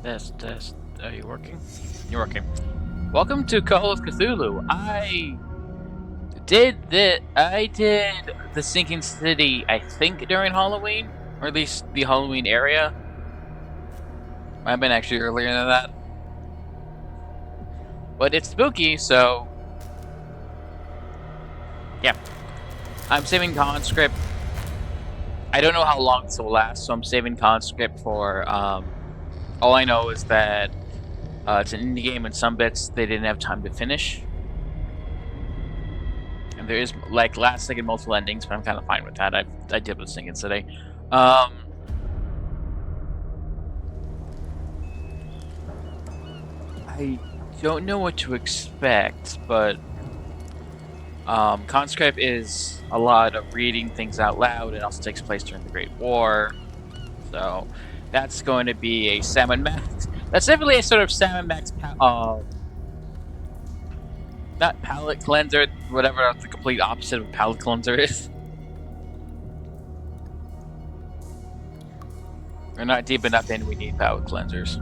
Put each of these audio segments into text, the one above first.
Test. Are you working? You're working. Welcome to Call of Cthulhu. I did the Sinking City, I think, during Halloween, or at least the Halloween area. Might have been actually earlier than that. But it's spooky, so yeah. I'm saving conscript. I don't know how long this will last, so I'm saving conscript for all I know is that it's an indie game and some bits they didn't have time to finish. And there is like last second multiple endings, but I'm kind of fine with that. I did with Sinking City. Um, I don't know what to expect, but Conscript is a lot of reading things out loud. It also takes place during the Great War, so that's going to be a Salmon Max. That's definitely a sort of Salmon Max, not palate cleanser, whatever the complete opposite of palate cleanser is. We're not deep enough in. We need palate cleansers.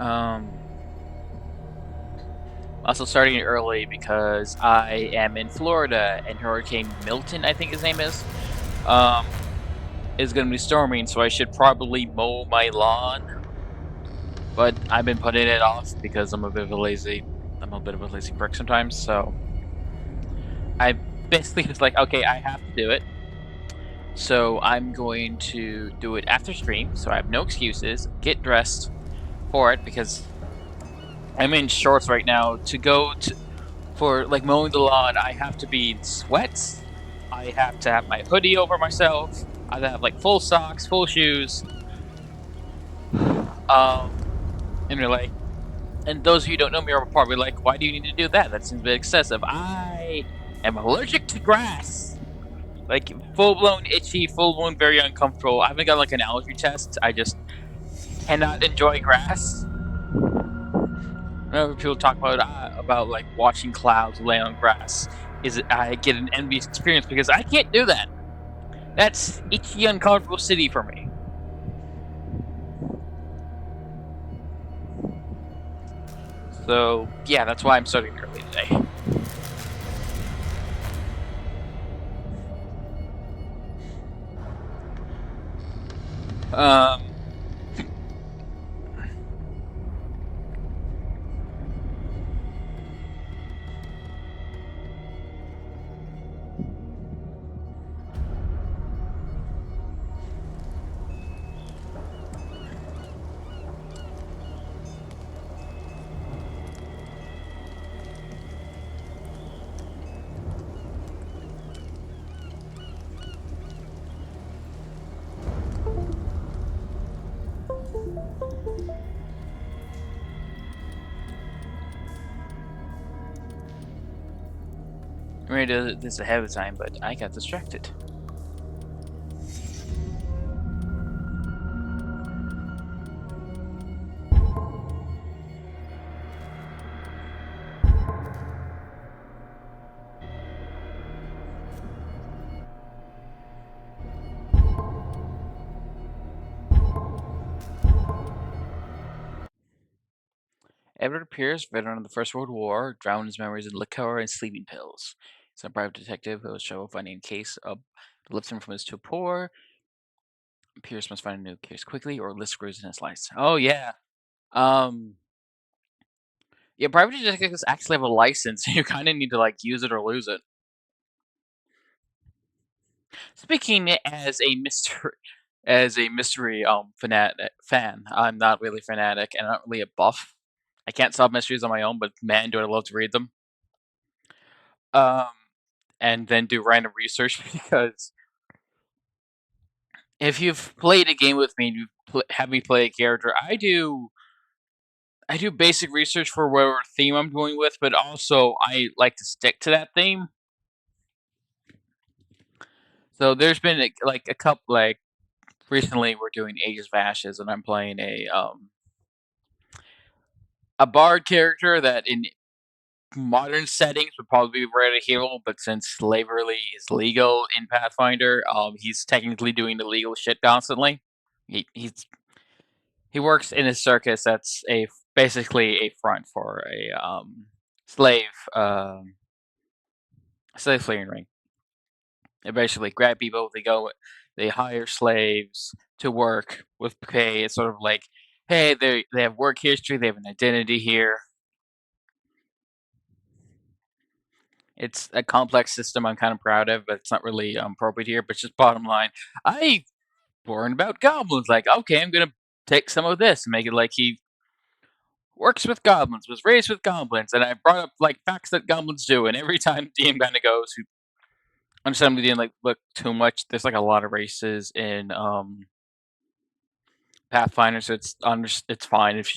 Um, Also starting early because I am in Florida and Hurricane Milton, I think his name um, is going to be storming, so I should probably mow my lawn. But I've been putting it off because I'm a bit of a lazy prick sometimes. So I basically was like, okay, I have to do it. So I'm going to do it after stream. So I have no excuses. Get dressed for it because I'm in shorts right now. For like mowing the lawn, I have to be in sweats. I have to have my hoodie over myself. I have to have like full socks, full shoes. And you're like, and those of you who don't know me are probably like, why do you need to do that? That seems a bit excessive. I am allergic to grass. Like full blown itchy, full blown very uncomfortable. I haven't got like an allergy test. I just cannot enjoy grass. Whenever people talk about like watching clouds lay on grass, I get an envious experience because I can't do that. That's itchy, uncomfortable city for me. So yeah, that's why I'm starting early today. Um, I'm ready to do this ahead of time, but I got distracted. Edward Pierce, veteran of the First World War, drowned his memories in liqueur and sleeping pills. He's a private detective who has trouble finding a case that lifts him from his torpor. Pierce must find a new case quickly, or list screws in his life. Oh yeah. Um. Yeah, private detectives actually have a license. You kind of need to like use it or lose it. Speaking as a mystery fan, I'm not really fanatic and I'm not really a buff. I can't solve mysteries on my own, but man, do I love to read them. Um, and then do random research because if you've played a game with me and have me play a character, I do basic research for whatever theme I'm going with, but also I like to stick to that theme. So there's been like a couple like recently we're doing Ages of Ashes and I'm playing a bard character that in modern settings would probably be Red Hero, but since slavery is legal in Pathfinder, he's technically doing illegal shit constantly. He's he works in a circus that's basically a front for a slave slave fleeing ring. They basically grab people. They hire slaves to work with pay. It's sort of like, hey, they have work history. They have an identity here. It's a complex system I'm kind of proud of, but it's not really appropriate here. But just bottom line, I learned about goblins. Like, okay, I'm gonna take some of this and make it like he works with goblins, was raised with goblins, and I brought up like facts that goblins do. And every time DM kind of goes, who understand we didn't like look too much. There's like a lot of races in Pathfinder, so it's fine if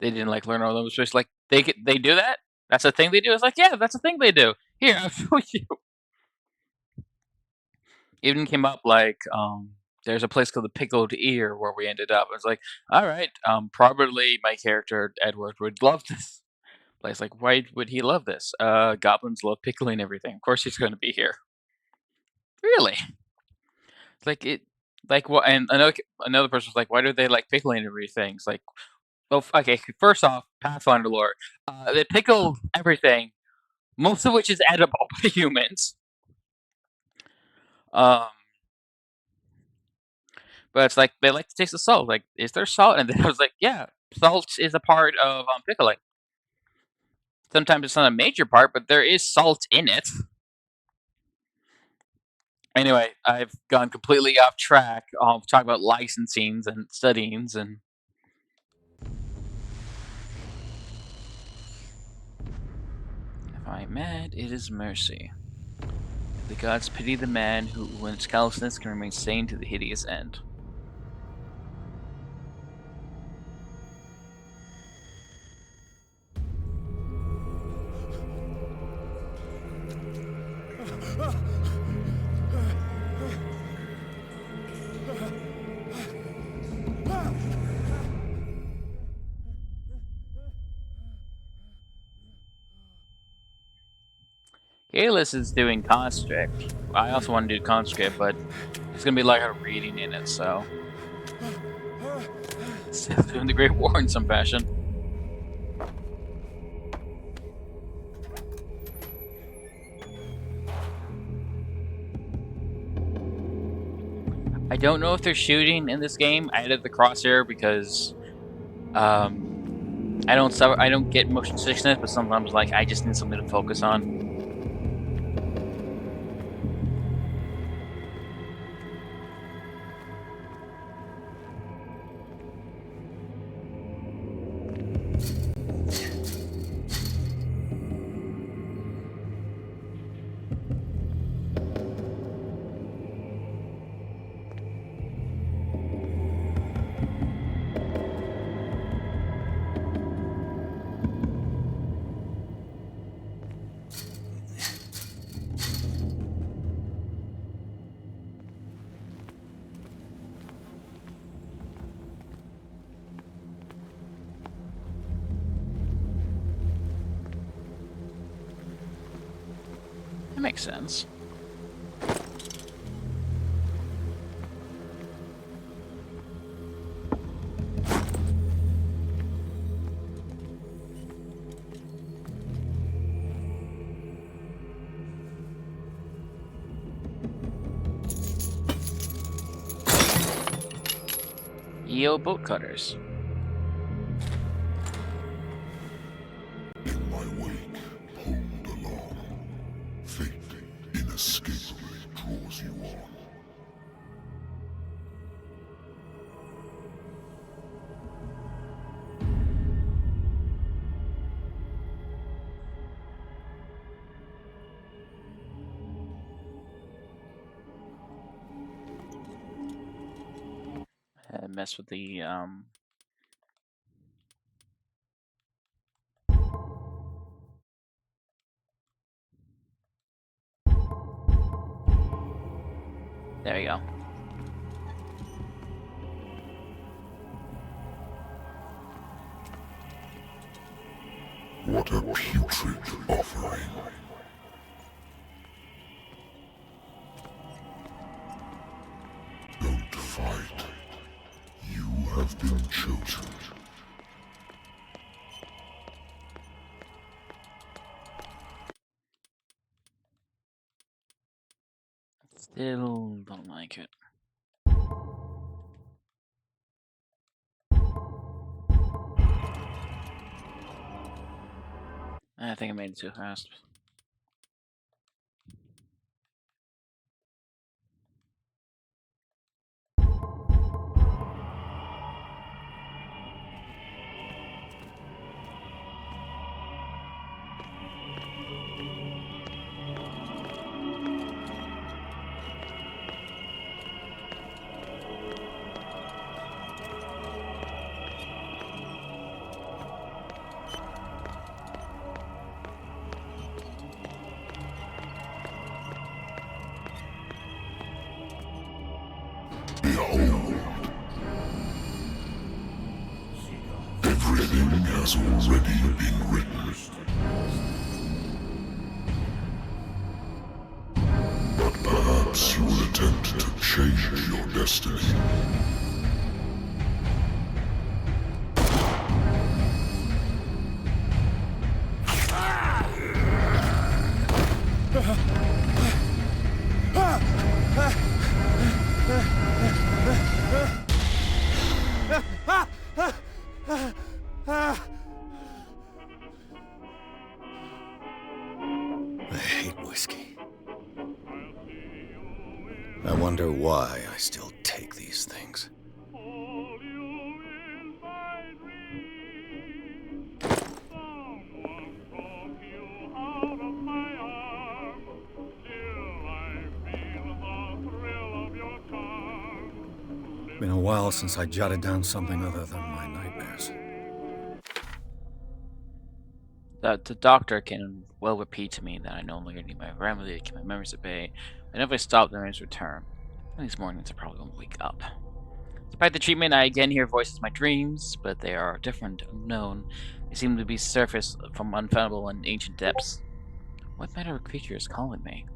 they didn't like learn all those. Just like they do that. That's a thing they do. It's like, yeah, that's a thing they do. Here, I'll show you. Even came up like there's a place called the Pickled Ear where we ended up. It's like, all right, probably my character Edward would love this place. Like, why would he love this? Goblins love pickling everything. Of course, he's going to be here. Really? It's like it, like what? And another person was like, why do they like pickling everything? It's like, well, okay. First off, Pathfinder lore, they pickle everything, most of which is edible by humans. Um, but it's like they like to taste the salt. Like, is there salt? And then I was like, yeah, salt is a part of pickling. Sometimes it's not a major part, but there is salt in it. Anyway, I've gone completely off track. Talking about licensings and studyings and. If I am mad, it is mercy. The gods pity the man who, in his callousness, can remain sane to the hideous end. Kalis is doing conscript. I also want to do conscript, but it's gonna be like a reading in it, so still doing the Great War in some fashion. I don't know if they're shooting in this game. I added the crosshair because I don't get motion sickness, but sometimes like I just need something to focus on. That makes sense. EO boat cutters. In my wake, pulled along. Fate inescapably draws you on. Mess with the There you go. What a putrid offering. Don't fight. You have been chosen. Still don't like it. I think I made it too fast. Behold. Everything has already been written. But perhaps you will attempt to change your destiny. I hate whiskey. I wonder why I still take these things. Been a while since I jotted down something other than my nightmares. The doctor can well repeat to me that I no longer need my remedy to keep my memories at bay, and if I stop, the memories return. These mornings I probably won't wake up. Despite the treatment, I again hear voices in my dreams, but they are different, unknown. They seem to be surfaced from unfathomable and ancient depths. What matter of creature is calling me?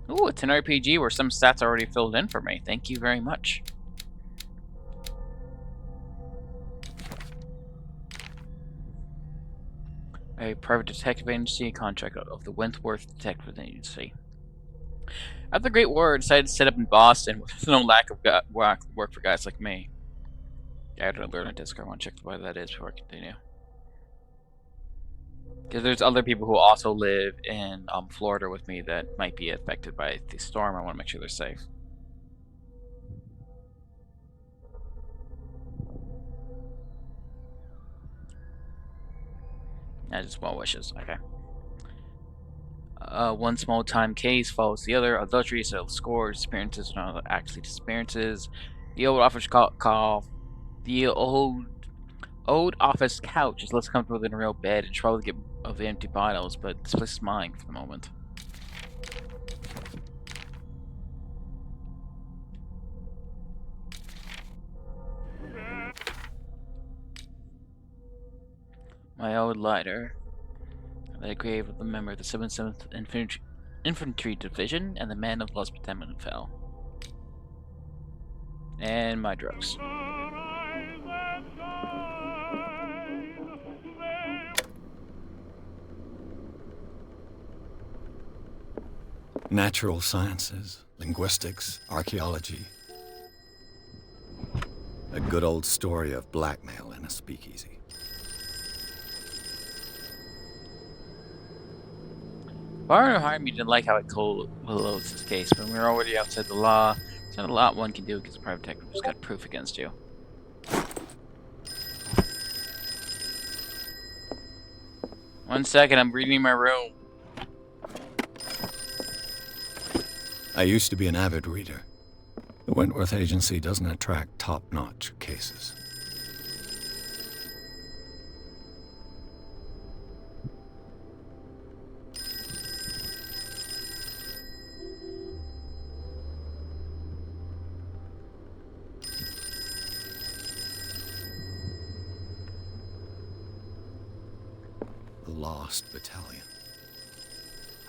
Ooh, it's an RPG where some stats are already filled in for me. Thank you very much. A private detective agency contract of the Wentworth Detective Agency. After the Great War, I decided to set up in Boston with no lack of work for guys like me. Yeah, I don't learn on Discord. I want to check what that is before I continue. Because there's other people who also live in Florida with me that might be affected by the storm. I want to make sure they're safe. Just well wishes. Okay. One small time case follows the other. Adultery, so scores, disappearances, and other actually disappearances. The old office the old office couch is less comfortable than a real bed and trouble to get of the empty bottles, but this place is mine for the moment. My old lighter. The grave of the member of the 77th Infantry Division and the man of Los Bateman fell. And my drugs. Natural sciences, linguistics, archaeology. A good old story of blackmail in a speakeasy. Barnum Harmony didn't like how I closed this case, but we're already outside the law. There's not a lot one can do against a private detective who's got proof against you. One second, I'm reading my room. I used to be an avid reader. The Wentworth Agency doesn't attract top-notch cases. lost battalion.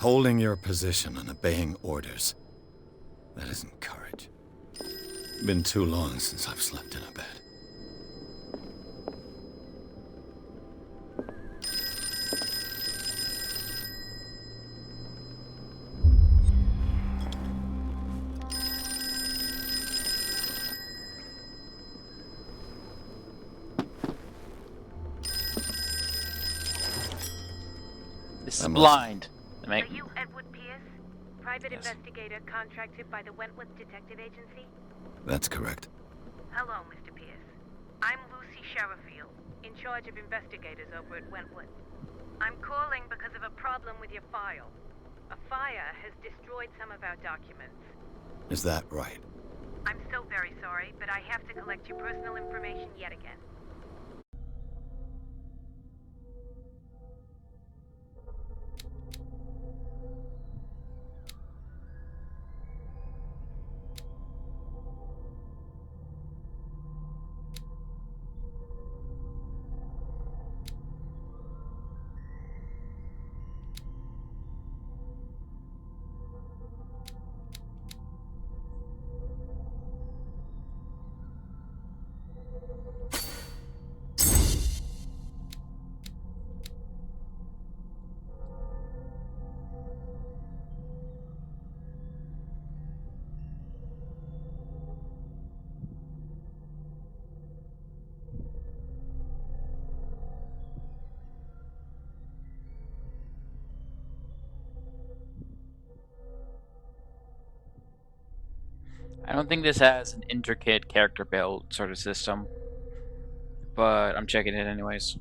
Holding your position and obeying orders. That isn't courage. Been too long since I've slept in a bed. This is blind. Are you Edward Pierce? Private Yes. investigator contracted by the Wentworth Detective Agency? That's correct. Hello, Mr. Pierce. I'm Lucy Sherifield, in charge of investigators over at Wentworth. I'm calling because of a problem with your file. A fire has destroyed some of our documents. Is that right? I'm so very sorry, but I have to collect your personal information yet again. I don't think this has an intricate character build sort of system, but I'm checking it anyways.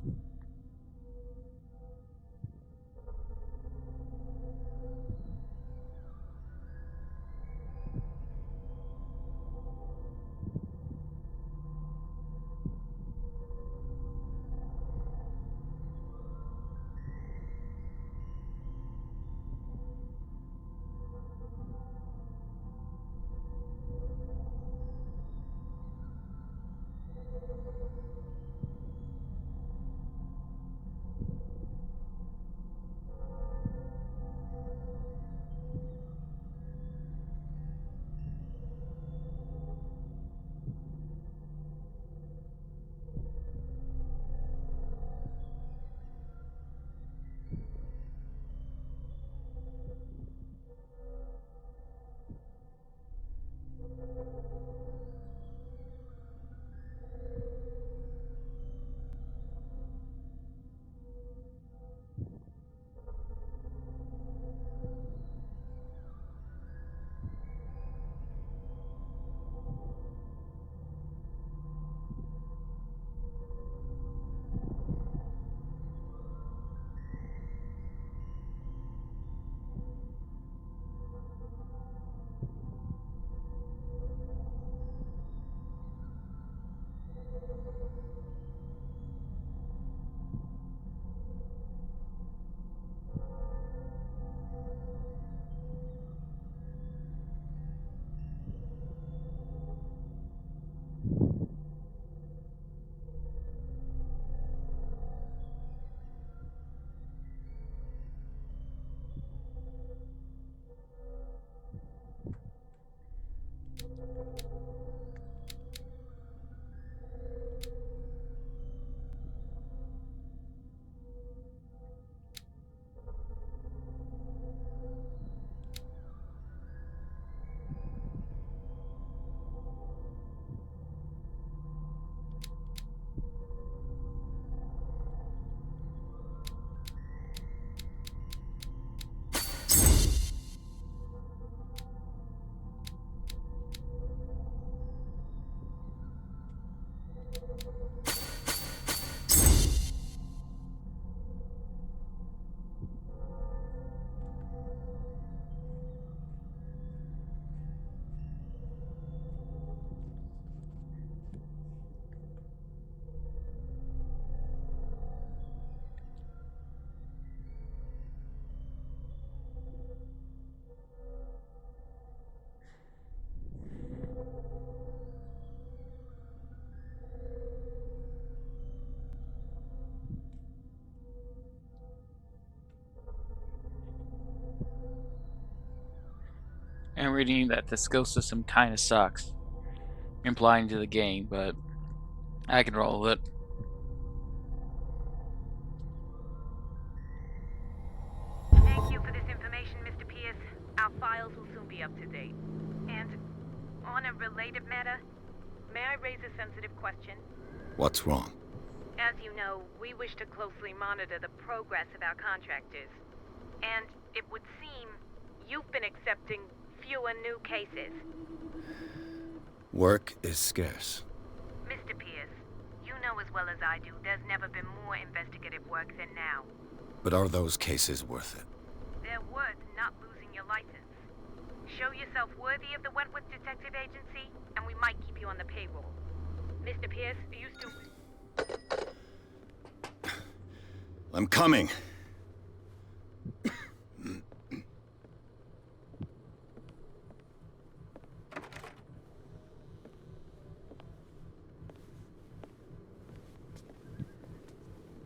I'm reading that the skill system kind of sucks, implying to the game, but I can roll with it. Thank you for this information, Mr. Pierce. Our files will soon be up to date. And on a related matter, may I raise a sensitive question? What's wrong? As you know, we wish to closely monitor the progress of our contractors. And it would seem you've been accepting fewer new cases. Work is scarce. Mr. Pierce, you know as well as I do there's never been more investigative work than now. But are those cases worth it? They're worth not losing your license. Show yourself worthy of the Wentworth Detective Agency, and we might keep you on the payroll. Mr. Pierce, are you still... I'm coming.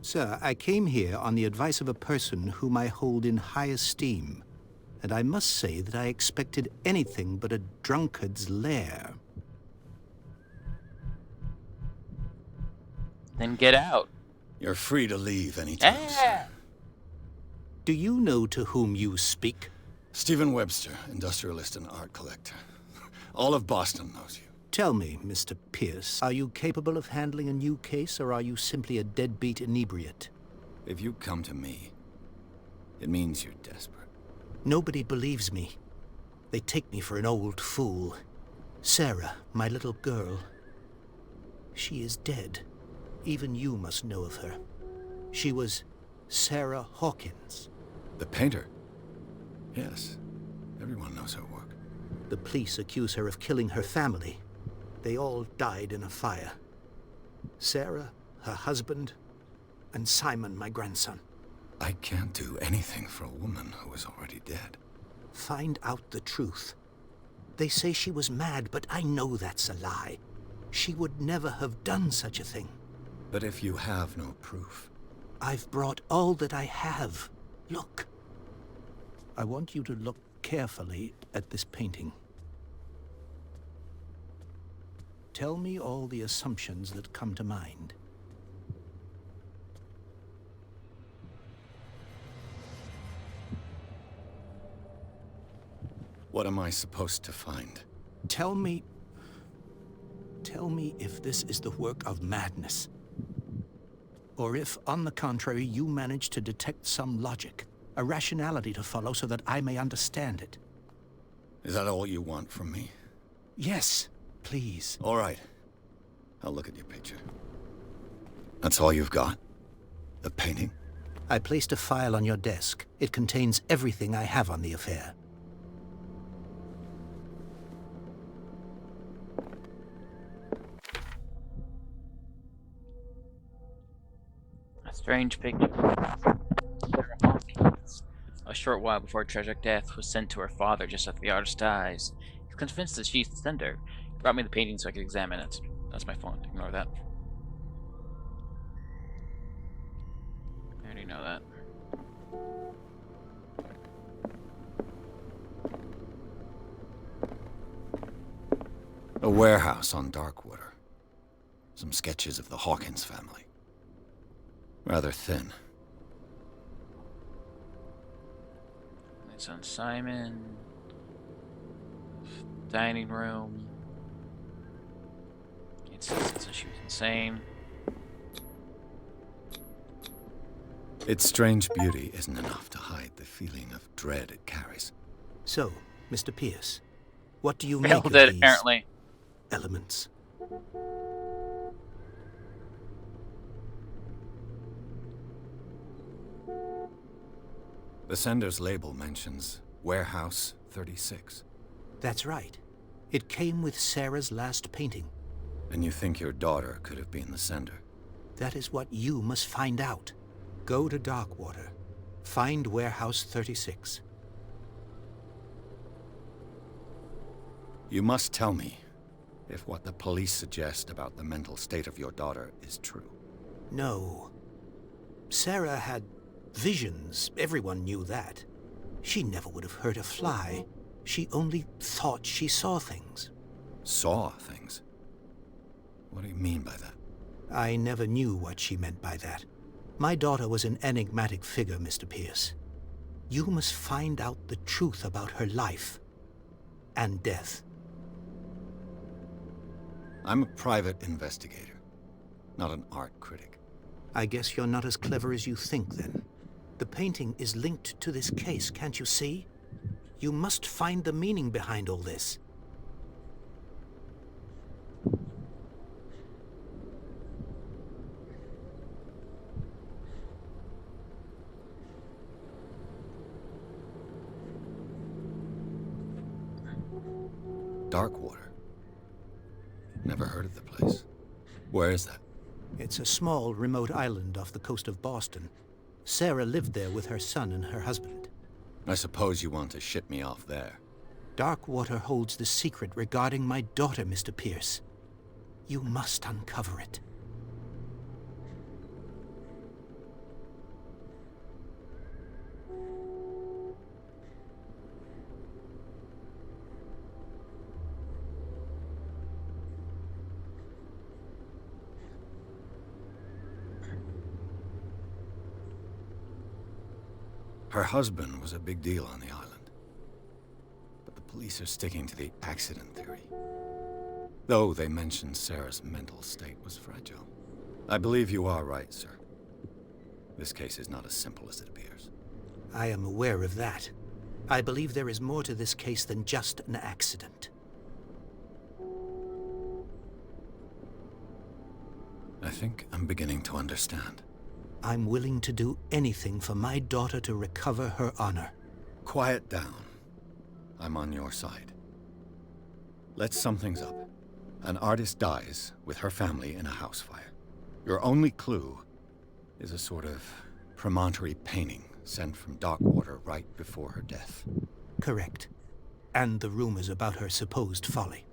Sir, I came here on the advice of a person whom I hold in high esteem, and I must say that I expected anything but a drunkard's lair. Then get out. You're free to leave anytime. Ah! Do you know to whom you speak? Stephen Webster, industrialist and art collector. All of Boston knows you. Tell me, Mr. Pierce, are you capable of handling a new case, or are you simply a deadbeat inebriate? If you come to me, it means you're desperate. Nobody believes me. They take me for an old fool. Sarah, my little girl, she is dead. Even you must know of her. She was Sarah Hawkins. The painter? Yes. Everyone knows her work. The police accuse her of killing her family. They all died in a fire. Sarah, her husband, and Simon, my grandson. I can't do anything for a woman who is already dead. Find out the truth. They say she was mad, but I know that's a lie. She would never have done such a thing. But if you have no proof... I've brought all that I have. Look. I want you to look carefully at this painting. Tell me all the assumptions that come to mind. What am I supposed to find? Tell me if this is the work of madness. Or if, on the contrary, you manage to detect some logic, a rationality to follow so that I may understand it. Is that all you want from me? Yes, please. All right. I'll look at your picture. That's all you've got? The painting? I placed a file on your desk. It contains everything I have on the affair. A strange picture. A short while before tragic death was sent to her father just after the artist dies. He's convinced that she's the sender. He brought me the painting so I could examine it. That's my phone. Ignore that. I already know that. A warehouse on Darkwater. Some sketches of the Hawkins family. Rather thin. It's on Simon. Dining room. It says she was insane. Its strange beauty isn't enough to hide the feeling of dread it carries. So, Mr. Pierce, what do you make Failed of it, these apparently. elements? The sender's label mentions Warehouse 36. That's right. It came with Sarah's last painting. And you think your daughter could have been the sender? That is what you must find out. Go to Darkwater. Find Warehouse 36. You must tell me if what the police suggest about the mental state of your daughter is true. No. Sarah had visions. Everyone knew that. She never would have hurt a fly. She only thought she saw things. Saw things? What do you mean by that? I never knew what she meant by that. My daughter was an enigmatic figure, Mr. Pierce. You must find out the truth about her life and death. I'm a private investigator, not an art critic. I guess you're not as clever as you think, then. The painting is linked to this case, can't you see? You must find the meaning behind all this. Darkwater. Never heard of the place. Where is that? It's a small, remote island off the coast of Boston. Sarah lived there with her son and her husband. I suppose you want to ship me off there. Darkwater holds the secret regarding my daughter, Mr. Pierce. You must uncover it. Her husband was a big deal on the island. But the police are sticking to the accident theory. Though they mentioned Sarah's mental state was fragile. I believe you are right, sir. This case is not as simple as it appears. I am aware of that. I believe there is more to this case than just an accident. I think I'm beginning to understand. I'm willing to do anything for my daughter to recover her honor. Quiet down. I'm on your side. Let's sum things up. An artist dies with her family in a house fire. Your only clue is a sort of promontory painting sent from Darkwater right before her death. Correct. And the rumors about her supposed folly.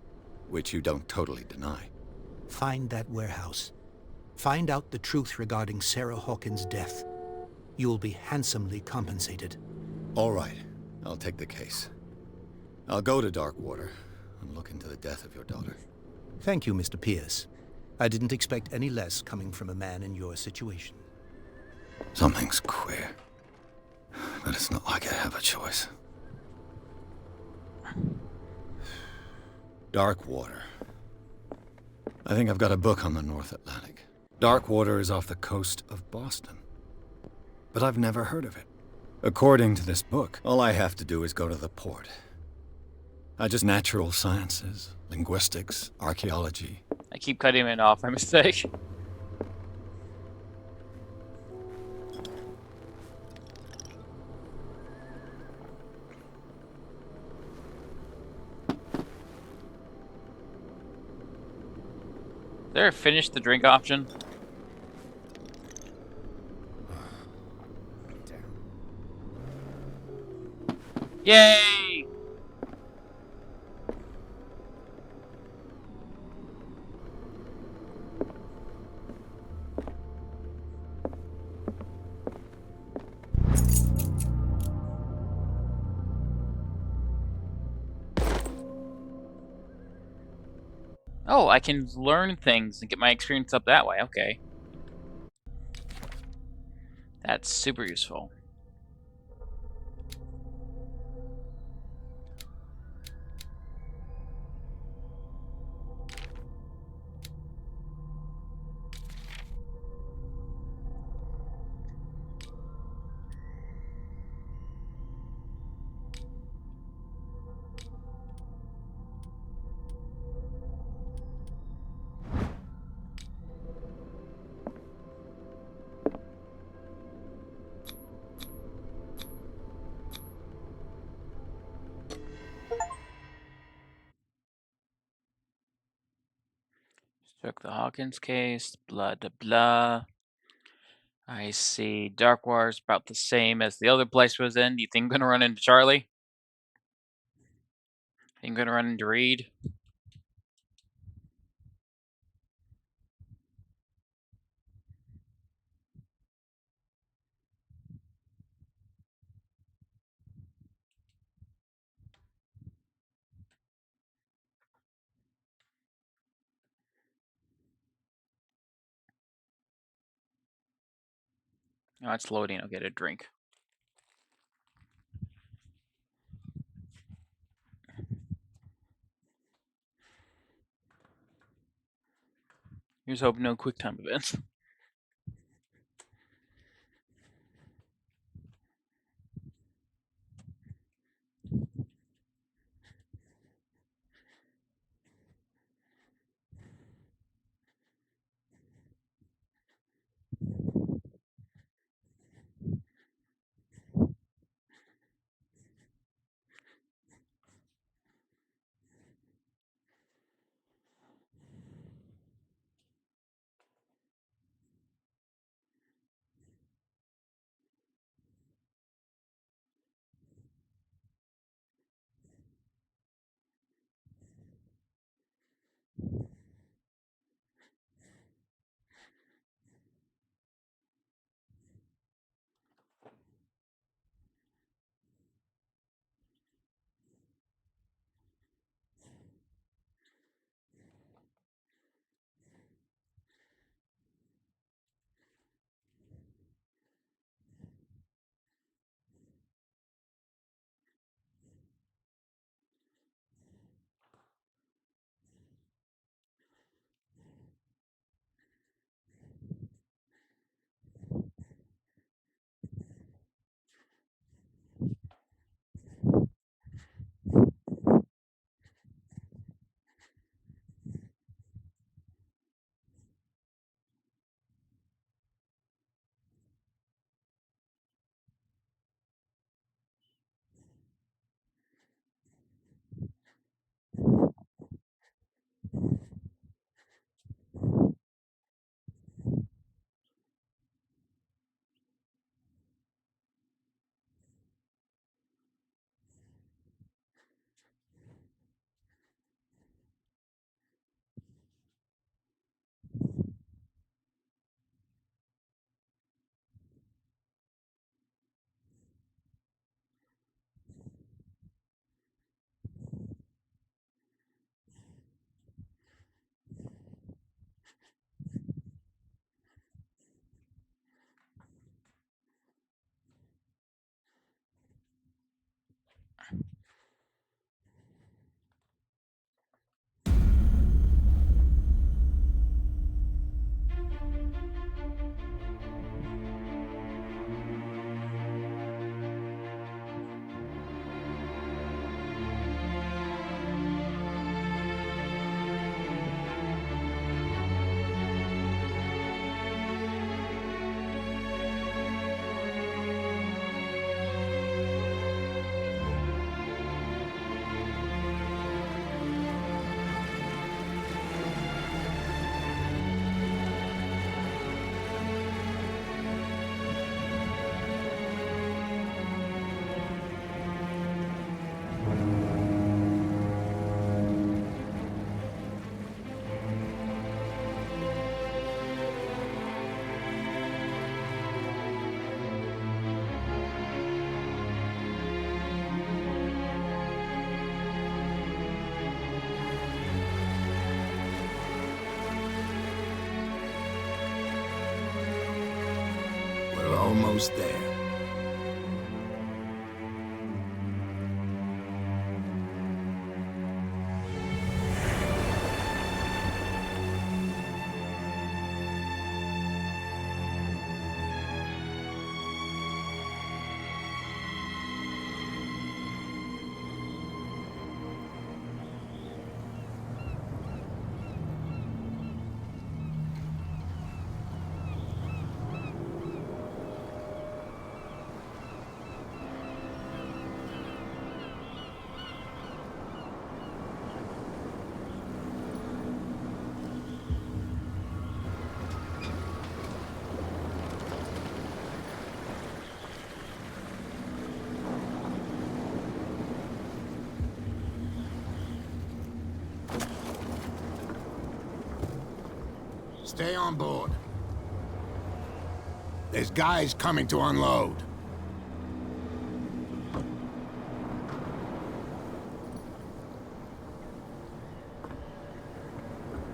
Which you don't totally deny. Find that warehouse. Find out the truth regarding Sarah Hawkins' death. You'll be handsomely compensated. All right, I'll take the case. I'll go to Darkwater and look into the death of your daughter. Thank you, Mr. Pierce. I didn't expect any less coming from a man in your situation. Something's queer. But it's not like I have a choice. Darkwater. I think I've got a book on the North Atlantic. Darkwater is off the coast of Boston. But I've never heard of it. According to this book, all I have to do is go to the port. I just natural sciences, linguistics, archaeology. I keep cutting it off by mistake. Is there a finish the drink option? Yay! Oh, I can learn things and get my experience up that way. Okay. That's super useful. Took the Hawkins case, blah, blah, blah. I see Darkwater's about the same as the other place was in. Do you think I'm gonna run into Charlie? Think I'm gonna run into Reed? Oh, it's loading. I'll get a drink. Here's hoping no quick time events. We're almost there. Stay on board. There's guys coming to unload.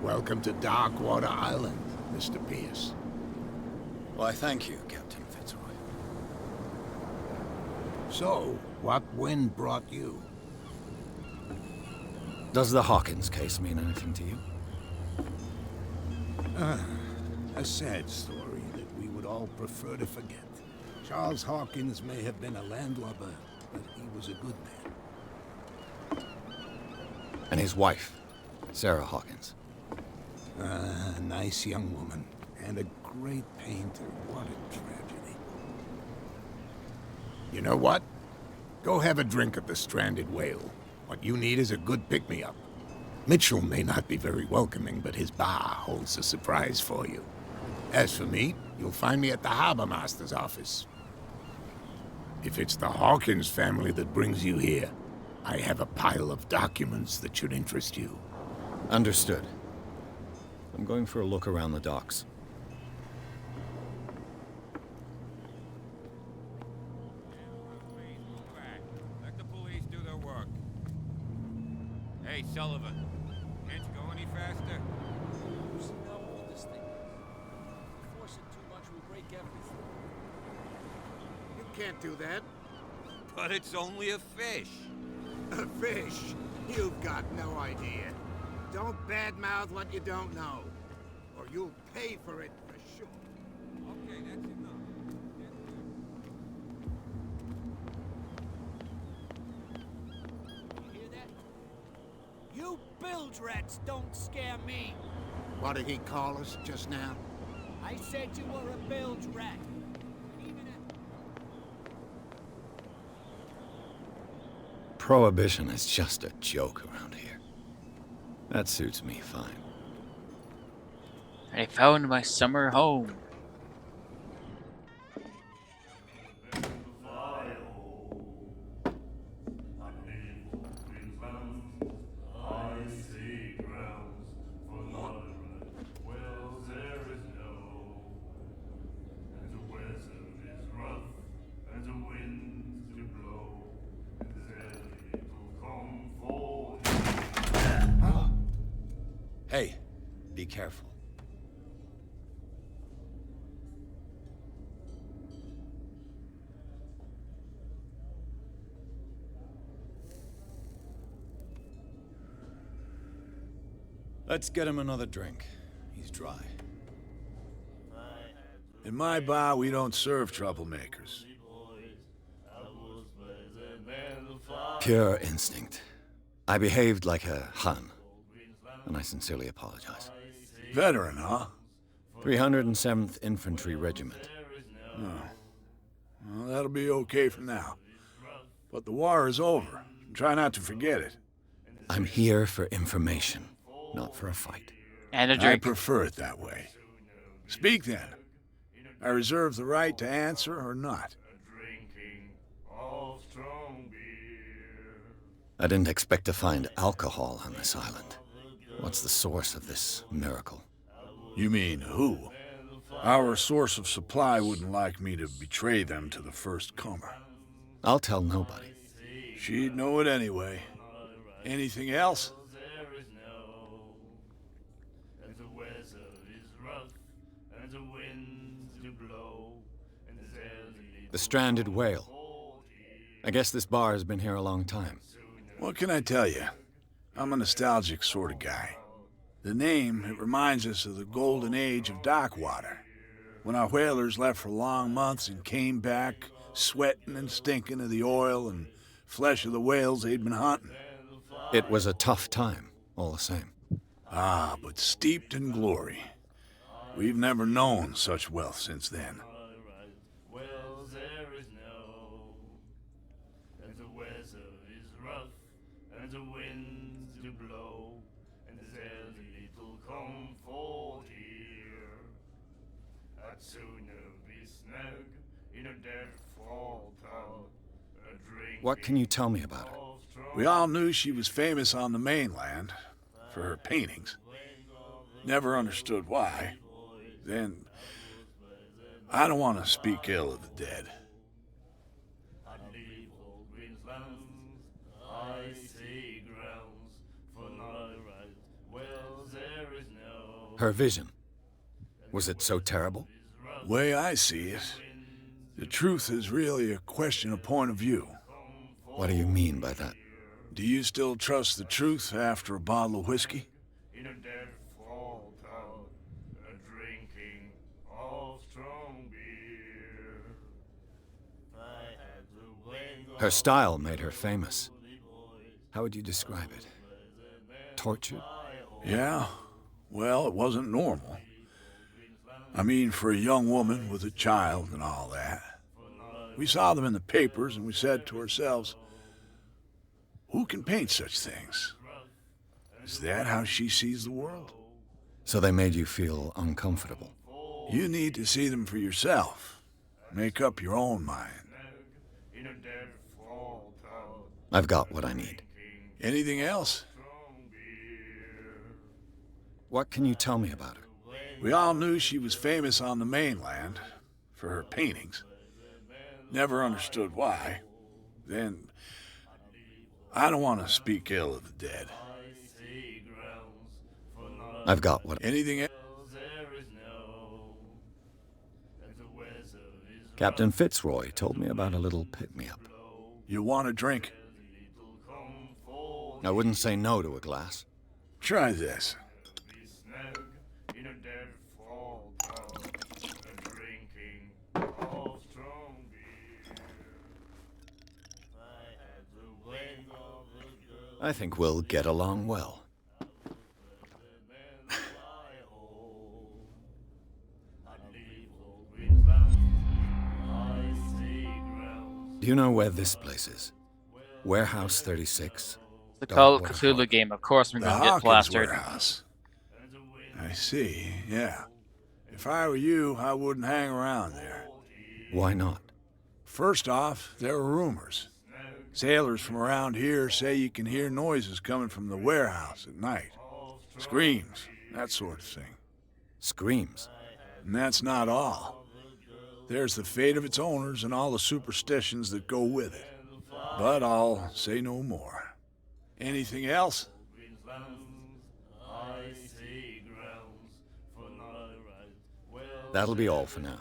Welcome to Darkwater Island, Mr. Pierce. Why, thank you, Captain Fitzroy. So, what wind brought you? Does the Hawkins case mean anything to you? A sad story that we would all prefer to forget. Charles Hawkins may have been a landlubber, but he was a good man. And his wife, Sarah Hawkins. A nice young woman, and a great painter. What a tragedy. You know what? Go have a drink at the Stranded Whale. What you need is a good pick-me-up. Mitchell may not be very welcoming, but his bar holds a surprise for you. As for me, you'll find me at the Harbor Master's office. If it's the Hawkins family that brings you here, I have a pile of documents that should interest you. Understood. I'm going for a look around the docks. Let the police do their work. Hey, Sullivan. Can't you go any faster? You see how old this thing is? If we force it too much, we'll break everything. You can't do that. But it's only a fish. A fish? You've got no idea. Don't badmouth what you don't know, or you'll pay for it for sure. Okay, that's enough. You hear that? You bilge rats don't scare me. What did he call us just now? I said you were a bilge rat. Even at Prohibition is just a joke around here. That suits me fine. I found my summer home. Hey, be careful. Let's get him another drink. He's dry. In my bar, we don't serve troublemakers. Pure instinct. I behaved like a Hun, and I sincerely apologize. Veteran, huh? 307th Infantry Regiment. Well, that'll be okay for now. But the war is over. Try not to forget it. I'm here for information, not for a fight. And a I drink. prefer it that way. Speak then. I reserve the right to answer or not. I didn't expect to find alcohol on this island. What's the source of this miracle? You mean who? Our source of supply wouldn't like me to betray them to the first comer. I'll tell nobody. She'd know it anyway. Anything else? The Stranded Whale. I guess this bar has been here a long time. What can I tell you? I'm a nostalgic sort of guy. The name, it reminds us of the golden age of dock water, when our whalers left for long months and came back sweating and stinking of the oil and flesh of the whales they'd been hunting. It was a tough time, all the same. Ah, but steeped in glory. We've never known such wealth since then. What can you tell me about her? We all knew she was famous on the mainland for her paintings. Never understood why. Then, I don't want to speak ill of the dead. Her vision. Was it so terrible? The way I see it, the truth is really a question of point of view. What do you mean by that? Do you still trust the truth after a bottle of whiskey? Her style made her famous. How would you describe it? Tortured? Yeah, well, it wasn't normal. I mean, for a young woman with a child and all that. We saw them in the papers and we said to ourselves, who can paint such things? Is that how she sees the world? So they made you feel uncomfortable. You need to see them for yourself. Make up your own mind. I've got what I need. Anything else? What can you tell me about her? We all knew she was famous on the mainland for her paintings. Never understood why. Then, I don't want to speak ill of the dead. I've got what... Anything else? Captain Fitzroy told me about a little pick-me-up. You want a drink? I wouldn't say no to a glass. Try this. I think we'll get along well. Do you know where this place is? Warehouse 36? The Call of Darkwater Hall. Cthulhu game, of course I'm The gonna get Hawkins plastered. warehouse. I see, yeah. If I were you, I wouldn't hang around there. Why not? First off, there are rumors. Sailors from around here say you can hear noises coming from the warehouse at night. Screams, that sort of thing. Screams. And that's not all. There's the fate of its owners and all the superstitions that go with it. But I'll say no more. Anything else? That'll be all for now.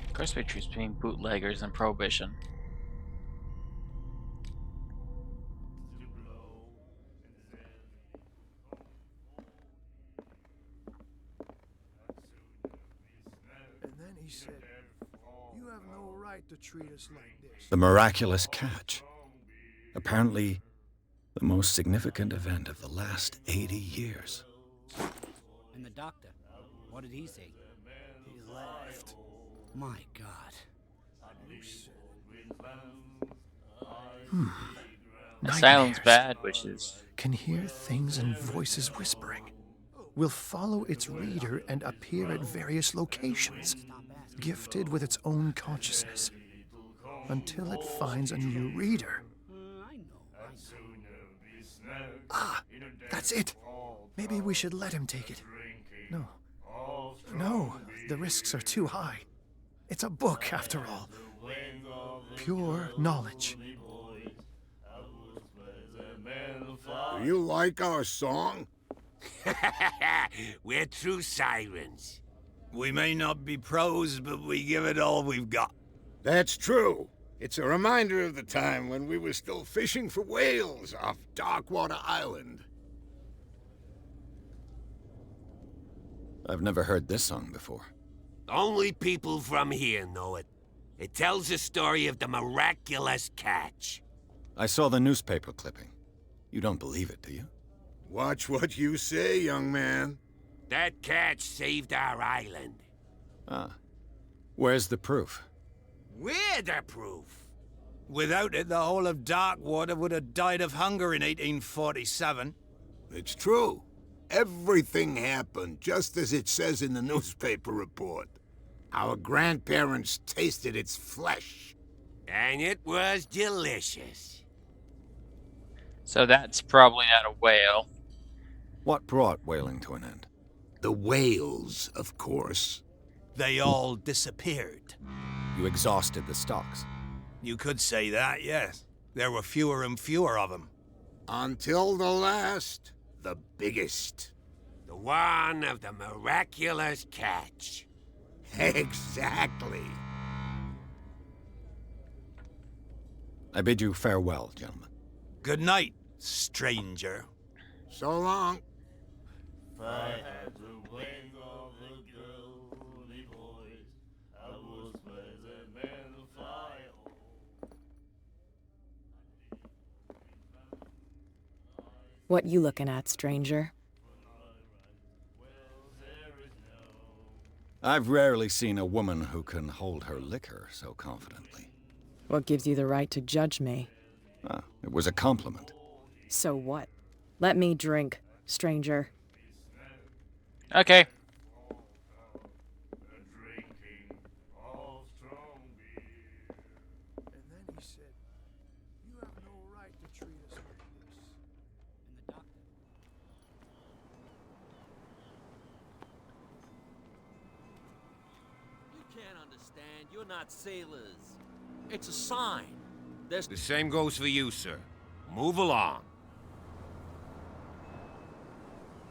Of course we choose between bootleggers and prohibition. And then he said, "You have no right to treat us like this." The miraculous catch. Apparently, the most significant event of the last 80 years. And the doctor, what did he say? He laughed. My God. It sounds bad, which is... Can hear things and voices whispering. Will follow its reader and appear at various locations, gifted with its own consciousness, until it finds a new reader. Ah, that's it. Maybe we should let him take it. No. No, the risks are too high. It's a book, after all. Pure knowledge. Do you like our song? We're true sirens. We may not be pros, but we give it all we've got. That's true. It's a reminder of the time when we were still fishing for whales off Darkwater Island. I've never heard this song before. Only people from here know it. It tells the story of the miraculous catch. I saw the newspaper clipping. You don't believe it, do you? Watch what you say, young man. That catch saved our island. Ah. Where's the proof? We're the proof. Without it, the whole of Darkwater would have died of hunger in 1847. It's true. Everything happened just as it says in the newspaper report. Our grandparents tasted its flesh. And it was delicious. So that's probably not a whale. What brought whaling to an end? The whales, of course. They all disappeared. You exhausted the stocks. You could say that, yes. There were fewer and fewer of them. Until the last, the biggest. The one of the miraculous catch. Exactly. I bid you farewell, gentlemen. Good night, stranger. So long. If I had the wings of the girly boys, I was present in the fire. What you looking at, stranger? I've rarely seen a woman who can hold her liquor so confidently. What gives you the right to judge me? Ah, it was a compliment. So what? Let me drink, stranger. Okay. And then he said, "You have no right to treat us like this." And the doctor. You can't understand. You're not sailors. It's a sign. There's... The same goes for you, sir. Move along.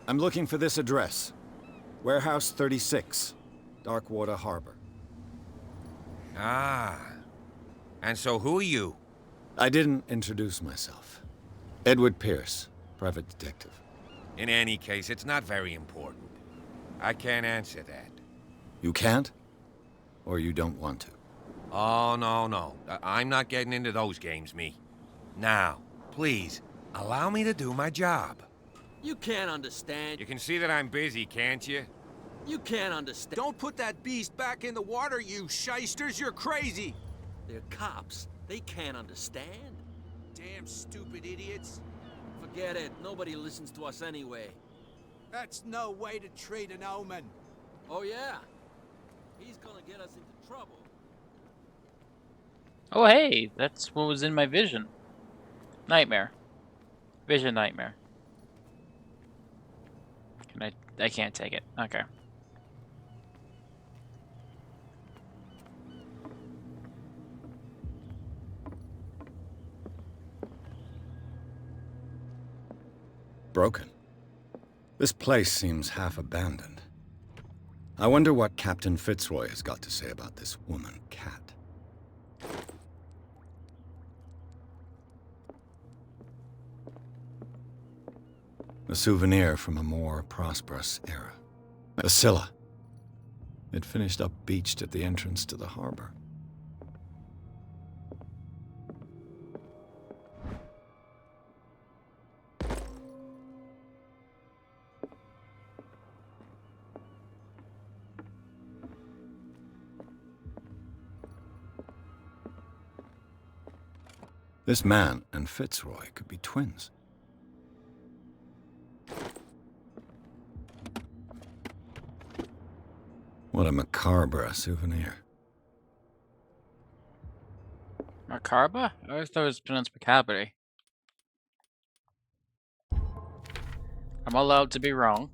I'm looking for this address. Warehouse 36, Darkwater Harbor. Ah. And so who are you? I didn't introduce myself. Edward Pierce, private detective. In any case, it's not very important. I can't answer that. You can't? Or you don't want to? Oh, no. I'm not getting into those games, me. Now, please, allow me to do my job. You can't understand. You can see that I'm busy, can't you? You can't understand. Don't put that beast back in the water, you shysters! You're crazy! They're cops. They can't understand. Damn stupid idiots. Forget it. Nobody listens to us anyway. That's no way to treat an omen. Oh, yeah? He's gonna get us into trouble. Oh, hey, that's what was in my vision. Nightmare. Vision nightmare. I can't take it. Okay. Broken. This place seems half abandoned. I wonder what Captain Fitzroy has got to say about this woman, Cat. A souvenir from a more prosperous era. A Scylla. It finished up beached at the entrance to the harbor. This man and Fitzroy could be twins. What a macabre souvenir. Macabre? I always thought it was pronounced macabre. I'm allowed to be wrong.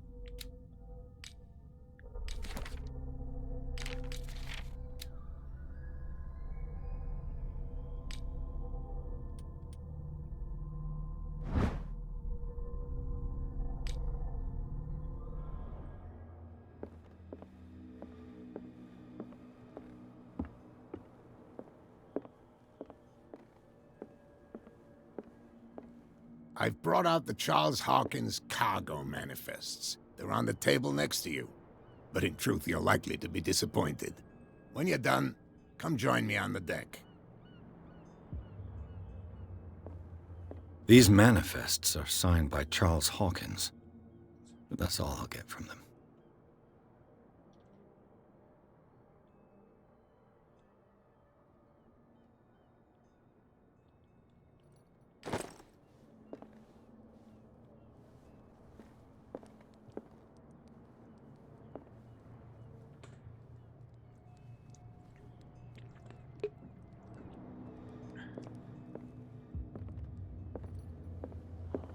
I've brought out the Charles Hawkins cargo manifests. They're on the table next to you. But in truth, you're likely to be disappointed. When you're done, come join me on the deck. These manifests are signed by Charles Hawkins. But that's all I'll get from them.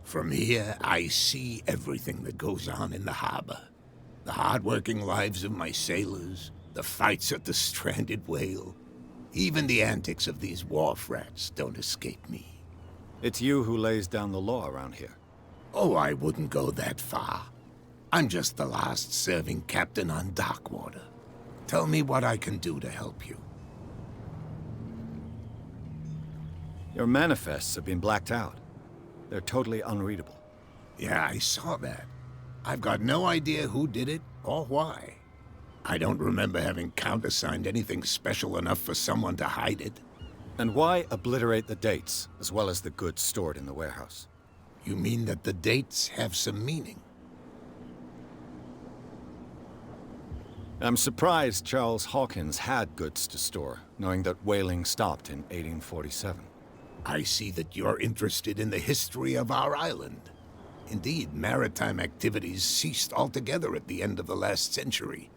From here, I see everything that goes on in the harbor. The hard-working lives of my sailors, the fights at the stranded whale. Even the antics of these wharf rats don't escape me. It's you who lays down the law around here. Oh, I wouldn't go that far. I'm just the last serving captain on Darkwater. Tell me what I can do to help you. Your manifests have been blacked out. They're totally unreadable. Yeah, I saw that. I've got no idea who did it or why. I don't remember having countersigned anything special enough for someone to hide it. And why obliterate the dates, as well as the goods stored in the warehouse? You mean that the dates have some meaning? I'm surprised Charles Hawkins had goods to store, knowing that whaling stopped in 1847. I see that you're interested in the history of our island. Indeed, maritime activities ceased altogether at the end of the last century.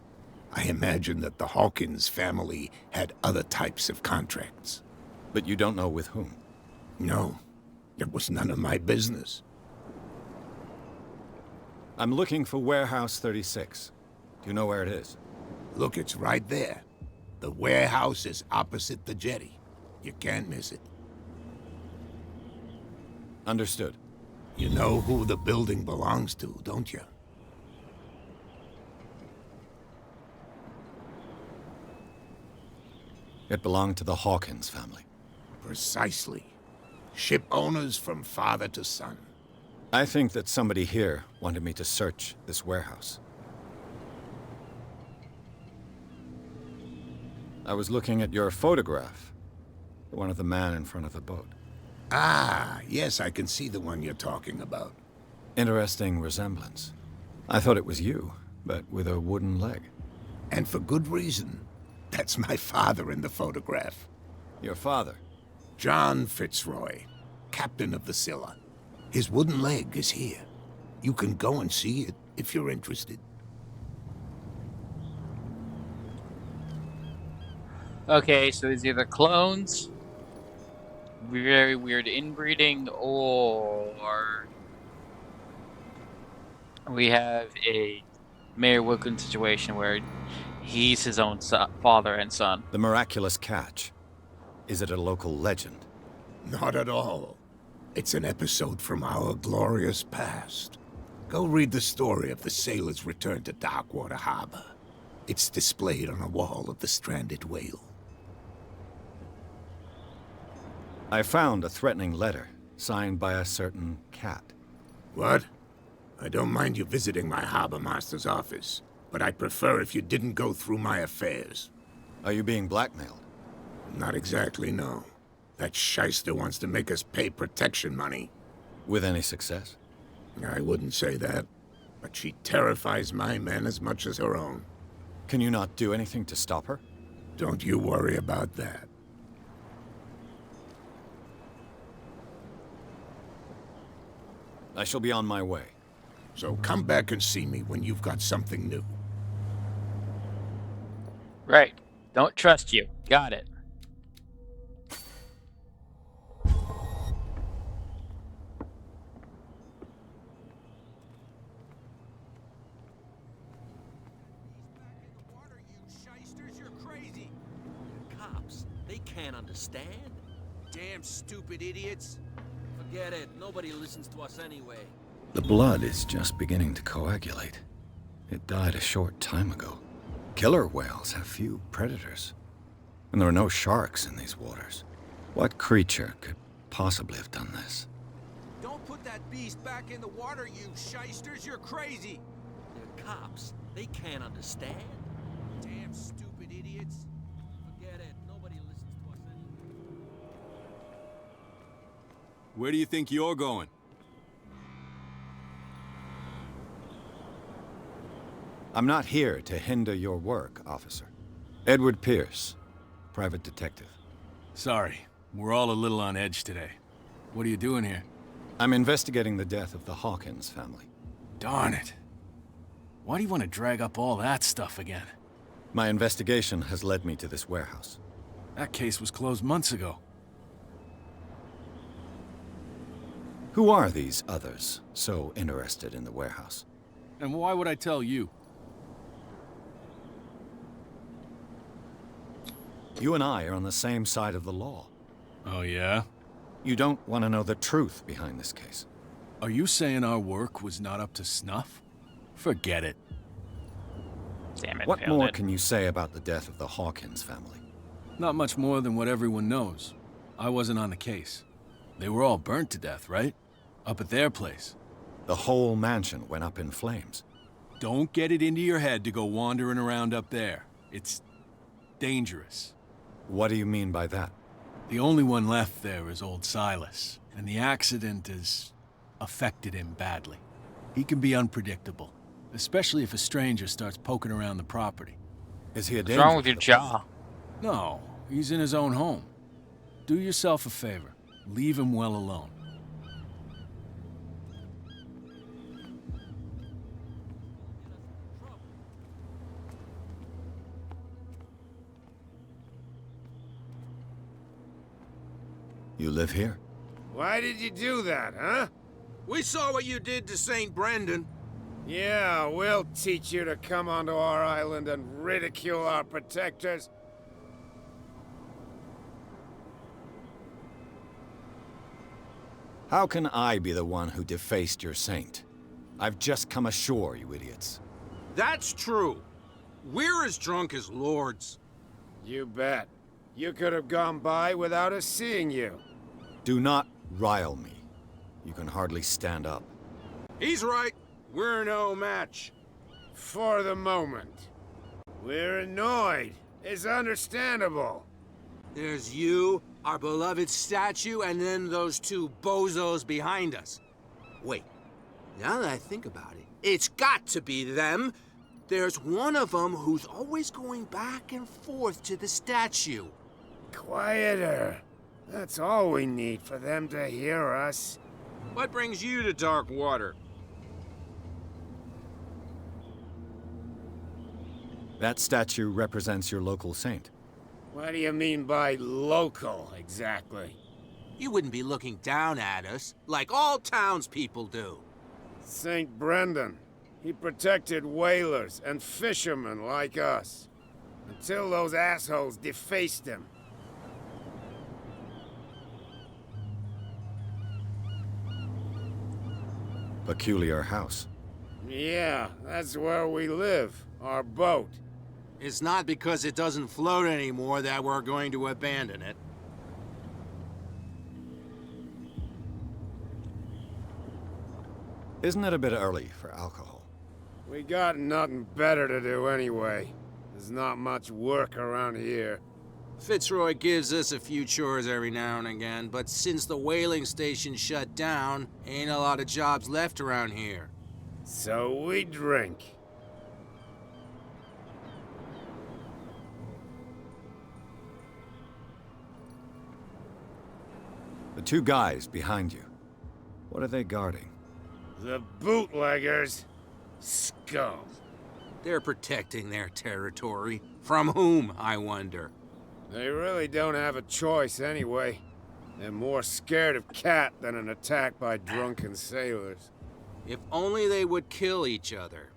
I imagine that the Hawkins family had other types of contracts. But you don't know with whom? No, it was none of my business. I'm looking for Warehouse 36. Do you know where it is? Look, it's right there. The warehouse is opposite the jetty. You can't miss it. Understood. You know who the building belongs to, don't you? It belonged to the Hawkins family. Precisely. Ship owners from father to son. I think that somebody here wanted me to search this warehouse. I was looking at your photograph. The one of the man in front of the boat. Ah, yes, I can see the one you're talking about. Interesting resemblance. I thought it was you, but with a wooden leg. And for good reason. That's my father in the photograph. Your father? John Fitzroy, captain of the Scylla. His wooden leg is here. You can go and see it if you're interested. Okay, so it's either clones, very weird inbreeding, or we have a Mayor Wilkins situation where he's his own father and son. The miraculous catch. Is it a local legend? Not at all. It's an episode from our glorious past. Go read the story of the sailor's return to Darkwater Harbor. It's displayed on a wall of the stranded whale. I found a threatening letter, signed by a certain cat. What? I don't mind you visiting my harbor master's office, but I'd prefer if you didn't go through my affairs. Are you being blackmailed? Not exactly, no. That shyster wants to make us pay protection money. With any success? I wouldn't say that, but she terrifies my men as much as her own. Can you not do anything to stop her? Don't you worry about that. I shall be on my way. So come back and see me when you've got something new. Right. Don't trust you. Got it. Cops, they can't understand. Damn stupid idiots. Forget it. Nobody listens to us anyway. The blood is just beginning to coagulate. It died a short time ago. Killer whales have few predators. And there are no sharks in these waters. What creature could possibly have done this? Don't put that beast back in the water, you shysters. You're crazy. They're cops. They can't understand. Damn stupid idiots. Forget it. Nobody listens to us anyway. Where do you think you're going? I'm not here to hinder your work, officer. Edward Pierce, private detective. Sorry, we're all a little on edge today. What are you doing here? I'm investigating the death of the Hawkins family. Darn it. Why do you want to drag up all that stuff again? My investigation has led me to this warehouse. That case was closed months ago. Who are these others so interested in the warehouse? And why would I tell you? You and I are on the same side of the law. Oh, yeah? You don't want to know the truth behind this case. Are you saying our work was not up to snuff? Forget it. Damn it, What failed more it. can you say about the death of the Hawkins family? Not much more than what everyone knows. I wasn't on the case. They were all burnt to death, right? Up at their place. The whole mansion went up in flames. Don't get it into your head to go wandering around up there. It's dangerous. What do you mean by that? The only one left there is old Silas, and the accident has affected him badly. He can be unpredictable, especially if a stranger starts poking around the property. Is he a What's danger? wrong with your jaw? No, he's in his own home. Do yourself a favor. Leave him well alone. You live here? Why did you do that, huh? We saw what you did to St. Brendan. Yeah, we'll teach you to come onto our island and ridicule our protectors. How can I be the one who defaced your saint? I've just come ashore, you idiots. That's true. We're as drunk as lords. You bet. You could have gone by without us seeing you. Do not rile me. You can hardly stand up. He's right. We're no match. For the moment. We're annoyed. It's understandable. There's you, our beloved statue, and then those two bozos behind us. Wait, now that I think about it, it's got to be them. There's one of them who's always going back and forth to the statue. Quieter. That's all we need for them to hear us. What brings you to dark water? That statue represents your local saint. What do you mean by local, exactly? You wouldn't be looking down at us, like all townspeople do. St. Brendan. He protected whalers and fishermen like us. Until those assholes defaced him. Peculiar house. Yeah, that's where we live. Our boat. It's not because it doesn't float anymore that we're going to abandon it. Isn't it a bit early for alcohol? We got nothing better to do anyway. There's not much work around here. Fitzroy gives us a few chores every now and again, but since the whaling station shut down, ain't a lot of jobs left around here. So we drink. The two guys behind you. What are they guarding? The bootleggers. Scum. They're protecting their territory. From whom, I wonder? They really don't have a choice anyway. They're more scared of Cat than an attack by drunken sailors. If only they would kill each other.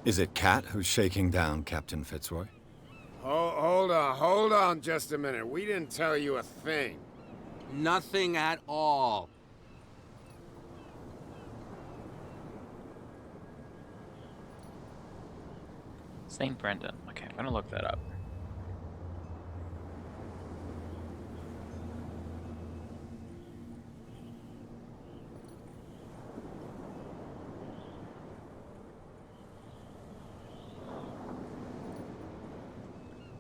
Is it Cat who's shaking down Captain Fitzroy? Hold on just a minute. We didn't tell you a thing. Nothing at all. St. Brendan. Okay, I'm gonna look that up.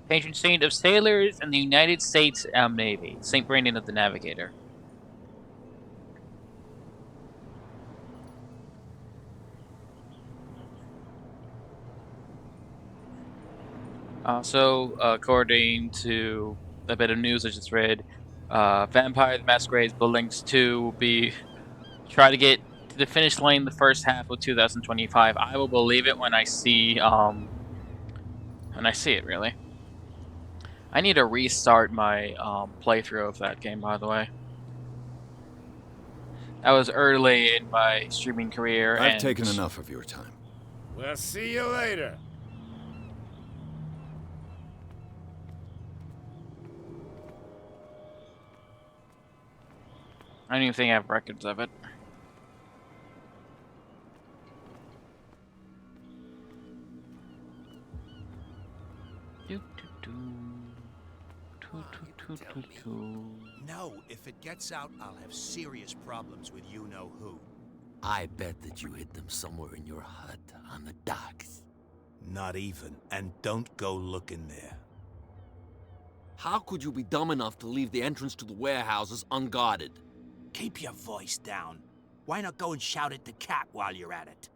Patron saint of sailors in the United States Navy. Saint Brandon of the Navigator. Also, according to a bit of news I just read, Vampire the Masquerade's Buildings 2 will be try to get to the finish line the first half of 2025. I will believe it when I see it really. I need to restart my playthrough of that game, by the way. I was early in my streaming career I've and taken enough of your time. We'll see you later. I don't even think I have records of it. No, if it gets out, I'll have serious problems with you-know-who. I bet that you hid them somewhere in your hut on the docks. Not even. And don't go looking there. How could you be dumb enough to leave the entrance to the warehouses unguarded? Keep your voice down. Why not go and shout at the cat while you're at it?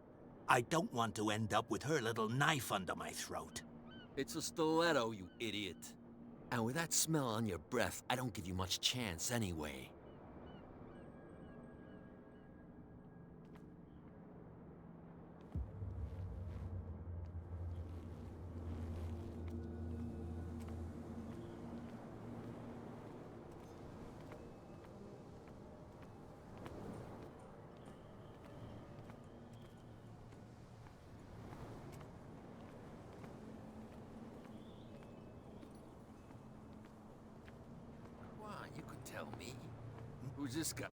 I don't want to end up with her little knife under my throat. It's a stiletto, you idiot. And with that smell on your breath, I don't give you much chance anyway. You could tell me. Who's this guy?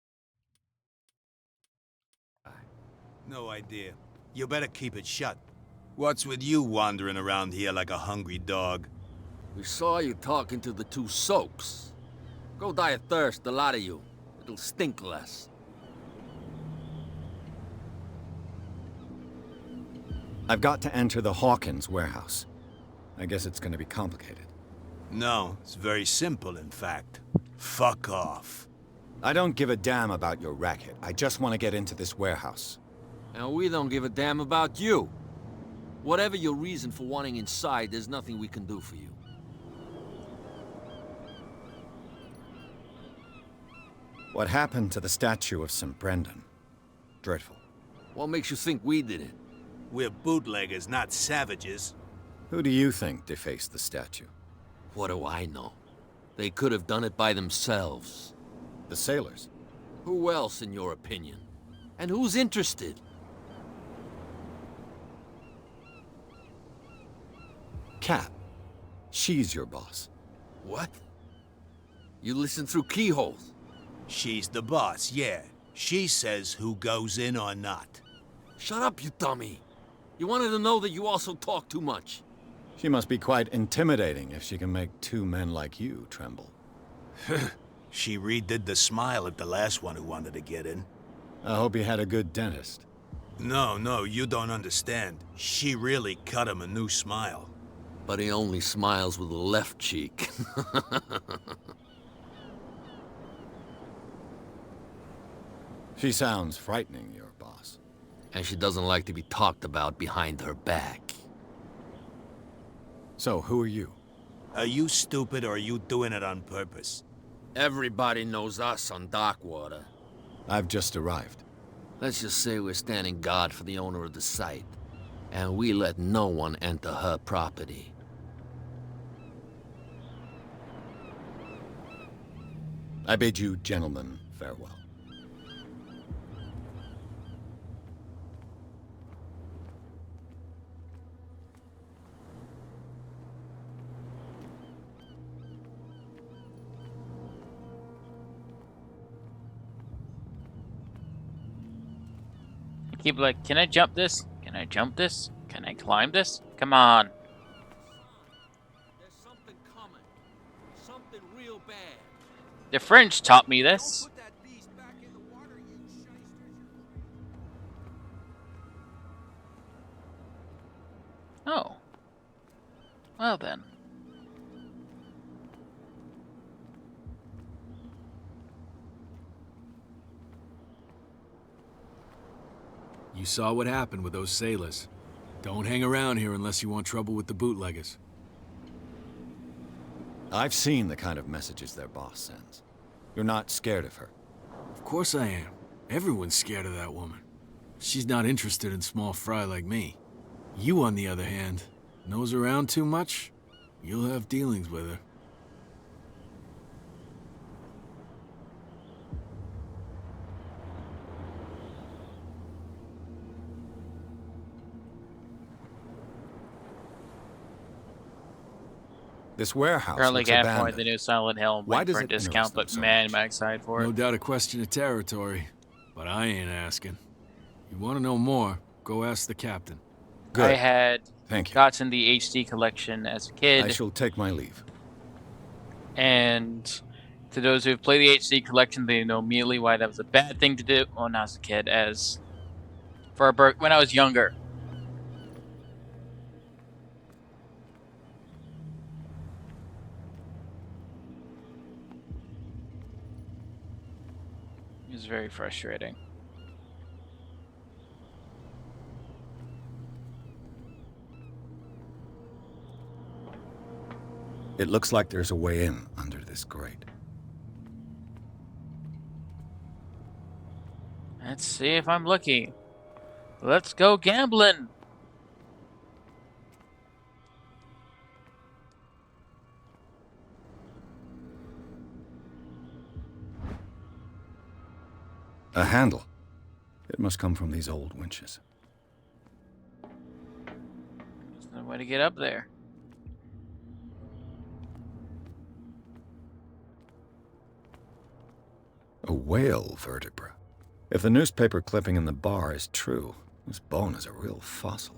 No idea. You better keep it shut. What's with you wandering around here like a hungry dog? We saw you talking to the two soaks. Go die of thirst, the lot of you. It'll stink less. I've got to enter the Hawkins warehouse. I guess it's going to be complicated. No, it's very simple, in fact. Fuck off. I don't give a damn about your racket. I just want to get into this warehouse. And we don't give a damn about you. Whatever your reason for wanting inside, there's nothing we can do for you. What happened to the statue of St. Brendan? Dreadful. What makes you think we did it? We're bootleggers, not savages. Who do you think defaced the statue? What do I know? They could have done it by themselves. The sailors? Who else, in your opinion? And who's interested? Cat. She's your boss. What? You listen through keyholes? She's the boss, yeah. She says who goes in or not. Shut up, you dummy. You wanted to know that you also talk too much. She must be quite intimidating if she can make two men like you tremble. She redid the smile at the last one who wanted to get in. I hope he had a good dentist. No, you don't understand. She really cut him a new smile. But he only smiles with the left cheek. She sounds frightening, your boss. And she doesn't like to be talked about behind her back. So, who are you? Are you stupid or are you doing it on purpose? Everybody knows us on Darkwater. I've just arrived. Let's just say we're standing guard for the owner of the site. And we let no one enter her property. I bid you gentlemen farewell. Keep like, can I jump this? Can I jump this? Can I climb this? Come on. There's something coming. Something real bad. The French taught me this. Oh. Well then. You saw what happened with those sailors. Don't hang around here unless you want trouble with the bootleggers. I've seen the kind of messages their boss sends. You're not scared of her. Of course I am. Everyone's scared of that woman. She's not interested in small fry like me. You, on the other hand, nose around too much, you'll have dealings with her. This warehouse Apparently looks can't abandoned. afford the new Silent Hill Why went does for a it interest discount, them but so man, much? I'm excited for it. No doubt a question of territory, but I ain't asking. You want to know more, go ask the captain. Good. I had Thank you. gotten the HD collection as a kid. I shall take my leave. And to those who have played the HD collection, they know immediately why that was a bad thing to do. Well, not as a kid, as for when I was younger. It was very frustrating. It looks like there's a way in under this grate. Let's see if I'm lucky. Let's go gambling. A handle. It must come from these old winches. There's no way to get up there. A whale vertebra. If the newspaper clipping in the bar is true, this bone is a real fossil.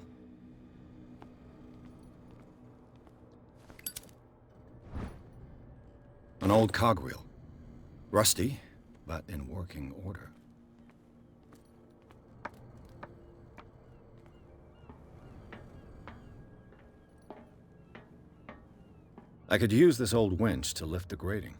An old cogwheel. Rusty, but in working order. I could use this old winch to lift the grating.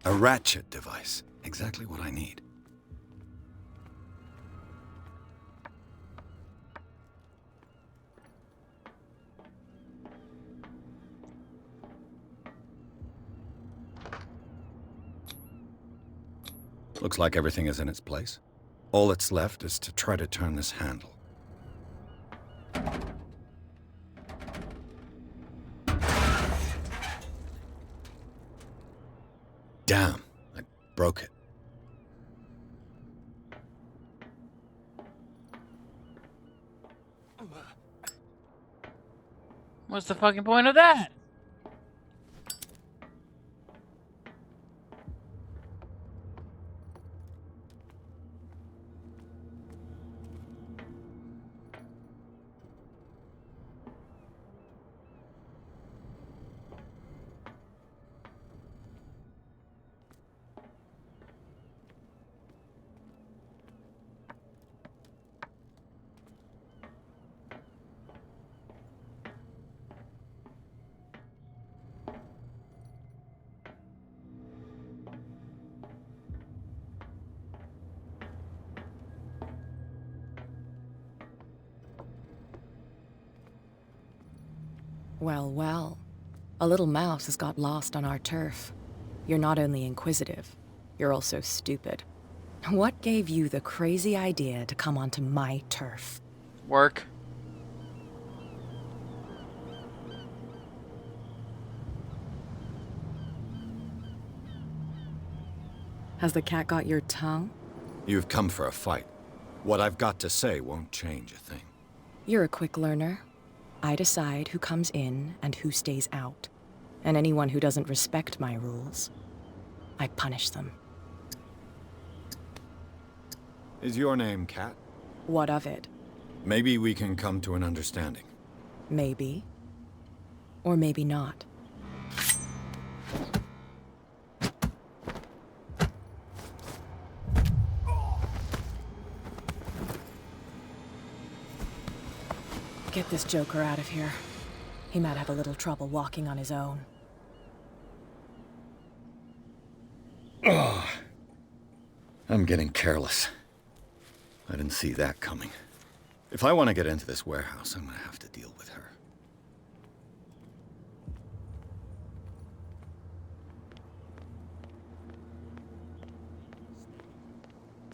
A ratchet device. Exactly what I need. Looks like everything is in its place. All that's left is to try to turn this handle. Damn, I broke it. What's the fucking point of that? Well, well. A little mouse has got lost on our turf. You're not only inquisitive, you're also stupid. What gave you the crazy idea to come onto my turf? Work. Has the cat got your tongue? You've come for a fight. What I've got to say won't change a thing. You're a quick learner. I decide who comes in and who stays out. And anyone who doesn't respect my rules, I punish them. Is your name Cat? What of it? Maybe we can come to an understanding. Maybe. Or maybe not. Get this joker out of here. He might have a little trouble walking on his own. Oh, I'm getting careless. I didn't see that coming. If I want to get into this warehouse, I'm gonna have to deal with her.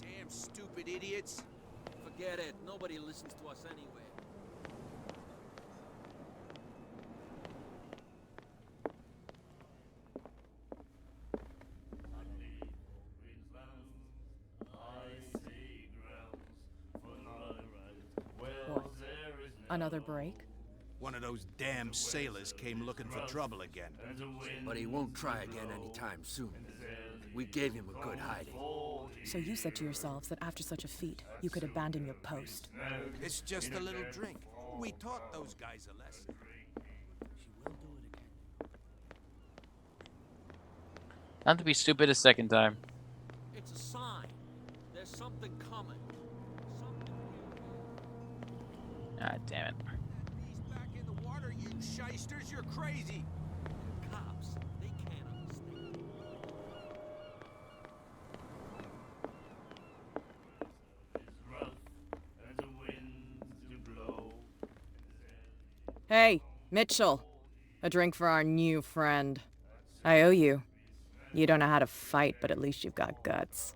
Damn stupid idiots. Forget it. Nobody listens to us anyway. Another break? One of those damn sailors came looking for trouble again. But he won't try again anytime soon. We gave him a good hiding. So you said to yourselves that after such a feat, you could abandon your post. It's just a little drink. We taught those guys a lesson. Not to be stupid a second time. It's a sign. There's something coming. Ah, damn it. He's back in the water, you shysters. You're crazy. Cops, they can't understand. Hey, Mitchell. A drink for our new friend. I owe you. You don't know how to fight, but at least you've got guts.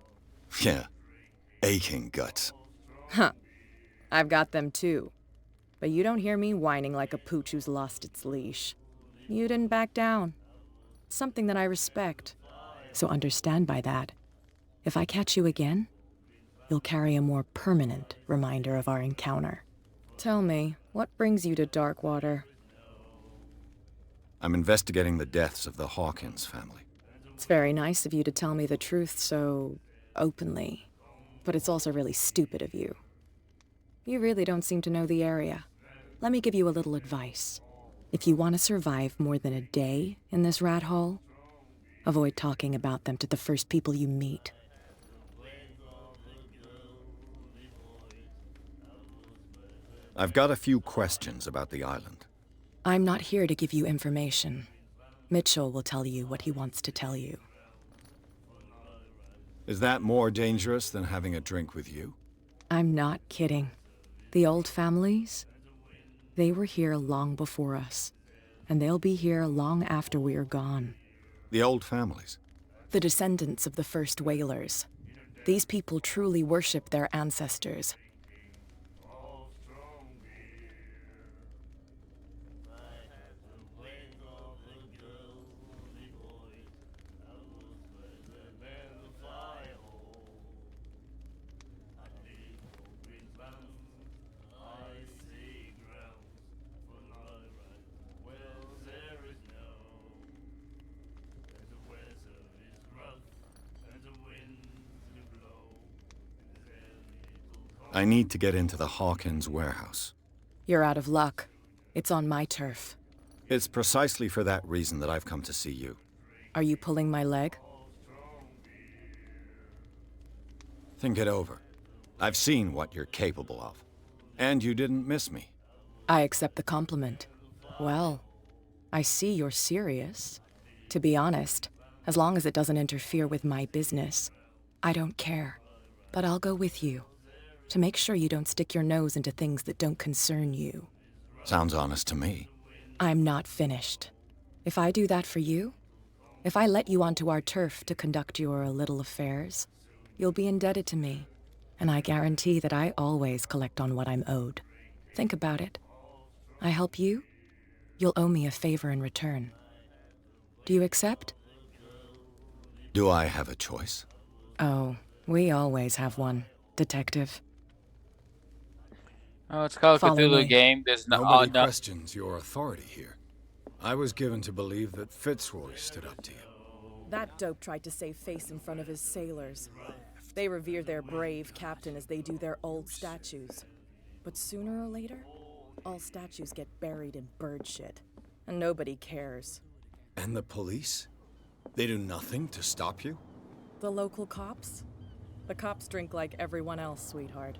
Yeah, aching guts. Huh. I've got them too. But you don't hear me whining like a pooch who's lost its leash. You didn't back down. Something that I respect. So understand by that, if I catch you again, you'll carry a more permanent reminder of our encounter. Tell me, what brings you to Darkwater? I'm investigating the deaths of the Hawkins family. It's very nice of you to tell me the truth so openly, but it's also really stupid of you. You really don't seem to know the area. Let me give you a little advice. If you want to survive more than a day in this rat hole, avoid talking about them to the first people you meet. I've got a few questions about the island. I'm not here to give you information. Mitchell will tell you what he wants to tell you. Is that more dangerous than having a drink with you? I'm not kidding. The old families, they were here long before us, and they'll be here long after we're gone. The old families? The descendants of the first whalers. These people truly worship their ancestors. I need to get into the Hawkins warehouse. You're out of luck. It's on my turf. It's precisely for that reason that I've come to see you. Are you pulling my leg? Think it over. I've seen what you're capable of. And you didn't miss me. I accept the compliment. Well, I see you're serious. To be honest, as long as it doesn't interfere with my business, I don't care. But I'll go with you, to make sure you don't stick your nose into things that don't concern you. Sounds honest to me. I'm not finished. If I do that for you, if I let you onto our turf to conduct your little affairs, you'll be indebted to me, and I guarantee that I always collect on what I'm owed. Think about it. I help you, you'll owe me a favor in return. Do you accept? Do I have a choice? Oh, we always have one, Detective. Oh, it's called Follow Cthulhu me. game. There's no, Nobody no. questions your authority here. I was given to believe that Fitzroy stood up to you. That dope tried to save face in front of his sailors. They revere their brave captain as they do their old statues. But sooner or later, all statues get buried in bird shit. And nobody cares. And the police? They do nothing to stop you? The local cops? The cops drink like everyone else, sweetheart.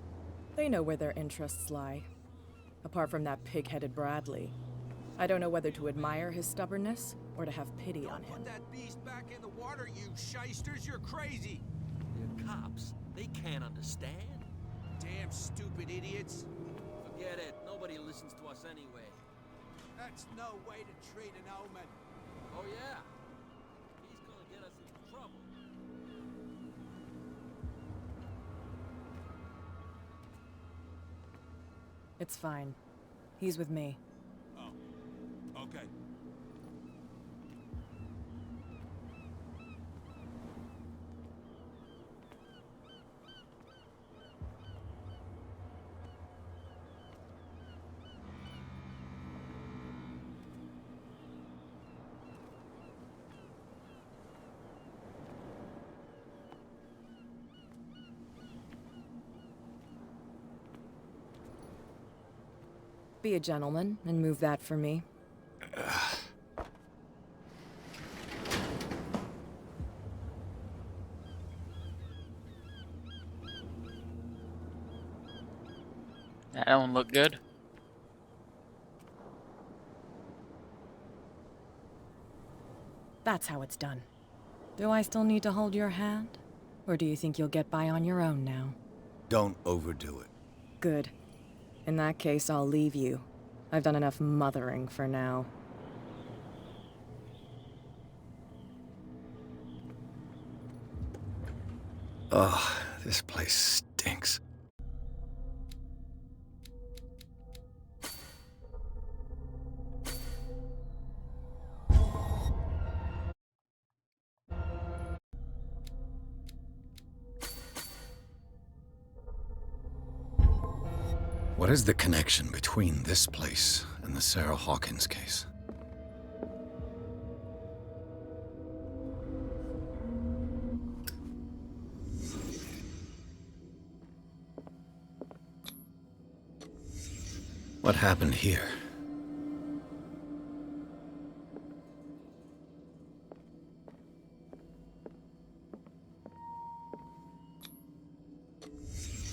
They know where their interests lie. Apart from that pig-headed Bradley. I don't know whether to admire his stubbornness or to have pity on him. Put that beast back in the water, you shysters. You're crazy. They're cops. They can't understand. Damn stupid idiots. Forget it. Nobody listens to us anyway. That's no way to treat an omen. Oh, yeah? He's gonna get us into trouble. It's fine. He's with me. Oh, okay. Be a gentleman and move that for me. That don't look good. That's how it's done. Do I still need to hold your hand? Or do you think you'll get by on your own now? Don't overdo it. Good. In that case, I'll leave you. I've done enough mothering for now. Ugh, this place stinks. What is the connection between this place and the Sarah Hawkins case? What happened here?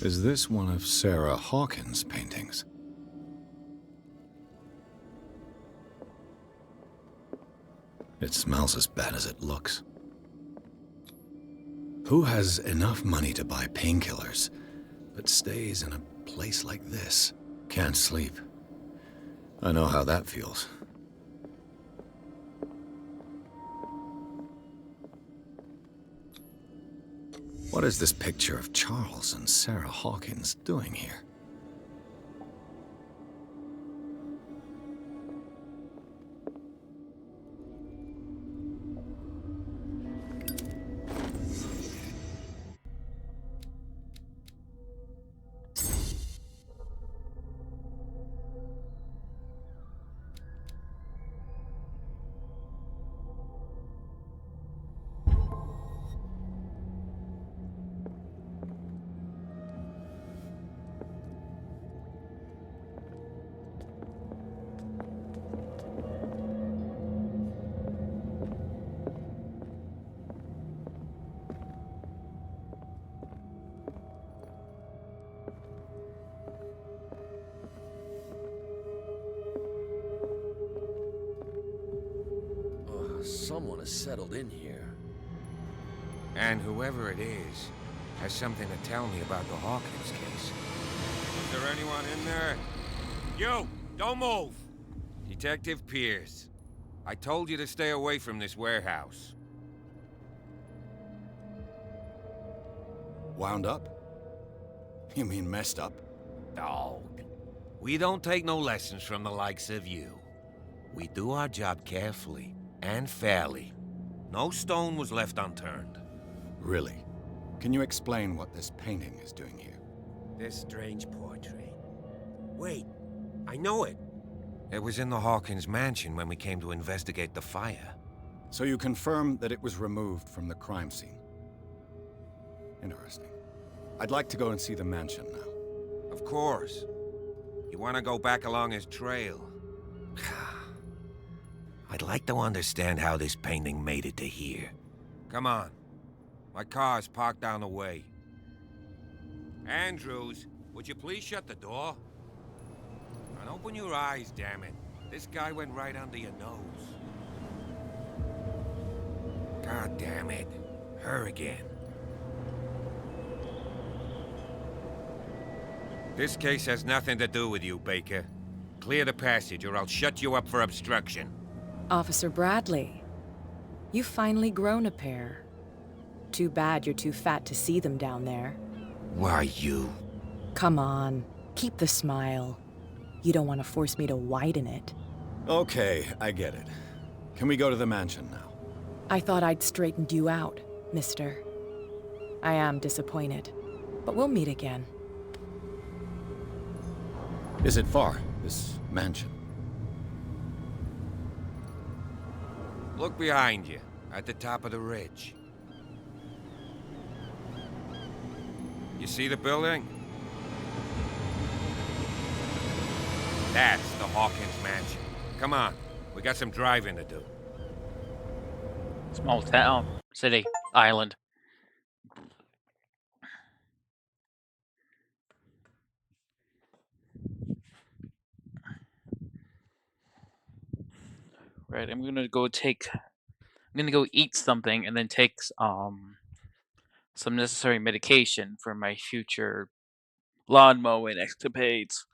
Is this one of Sarah Hawkins' paintings? It smells as bad as it looks. Who has enough money to buy painkillers, but stays in a place like this? Can't sleep. I know how that feels. What is this picture of Charles and Sarah Hawkins doing here? Someone has settled in here. And whoever it is has something to tell me about the Hawkins case. Is there anyone in there? You! Don't move! Detective Pierce. I told you to stay away from this warehouse. Wound up? You mean messed up? Dog. We don't take no lessons from the likes of you. We do our job carefully and fairly. No stone was left unturned. Really? Can you explain what this painting is doing here? This strange portrait. Wait, I know it. It was in the Hawkins mansion when we came to investigate the fire. So you confirm that it was removed from the crime scene? Interesting. I'd like to go and see the mansion now. Of course. You want to go back along his trail? I'd like to understand how this painting made it to here. Come on. My car's parked down the way. Andrews, would you please shut the door? And open your eyes, damn it. This guy went right under your nose. God damn it. Her again. This case has nothing to do with you, Baker. Clear the passage or I'll shut you up for obstruction. Officer Bradley, you've finally grown a pair. Too bad you're too fat to see them down there. Why, you... Come on, keep the smile. You don't want to force me to widen it. Okay, I get it. Can we go to the mansion now? I thought I'd straightened you out, mister. I am disappointed, but we'll meet again. Is it far, this mansion? Look behind you, at the top of the ridge. You see the building? That's the Hawkins mansion. Come on, we got some driving to do. Small town, city, island. Right, I'm gonna go eat something and then take some necessary medication for my future lawn mowing escapades.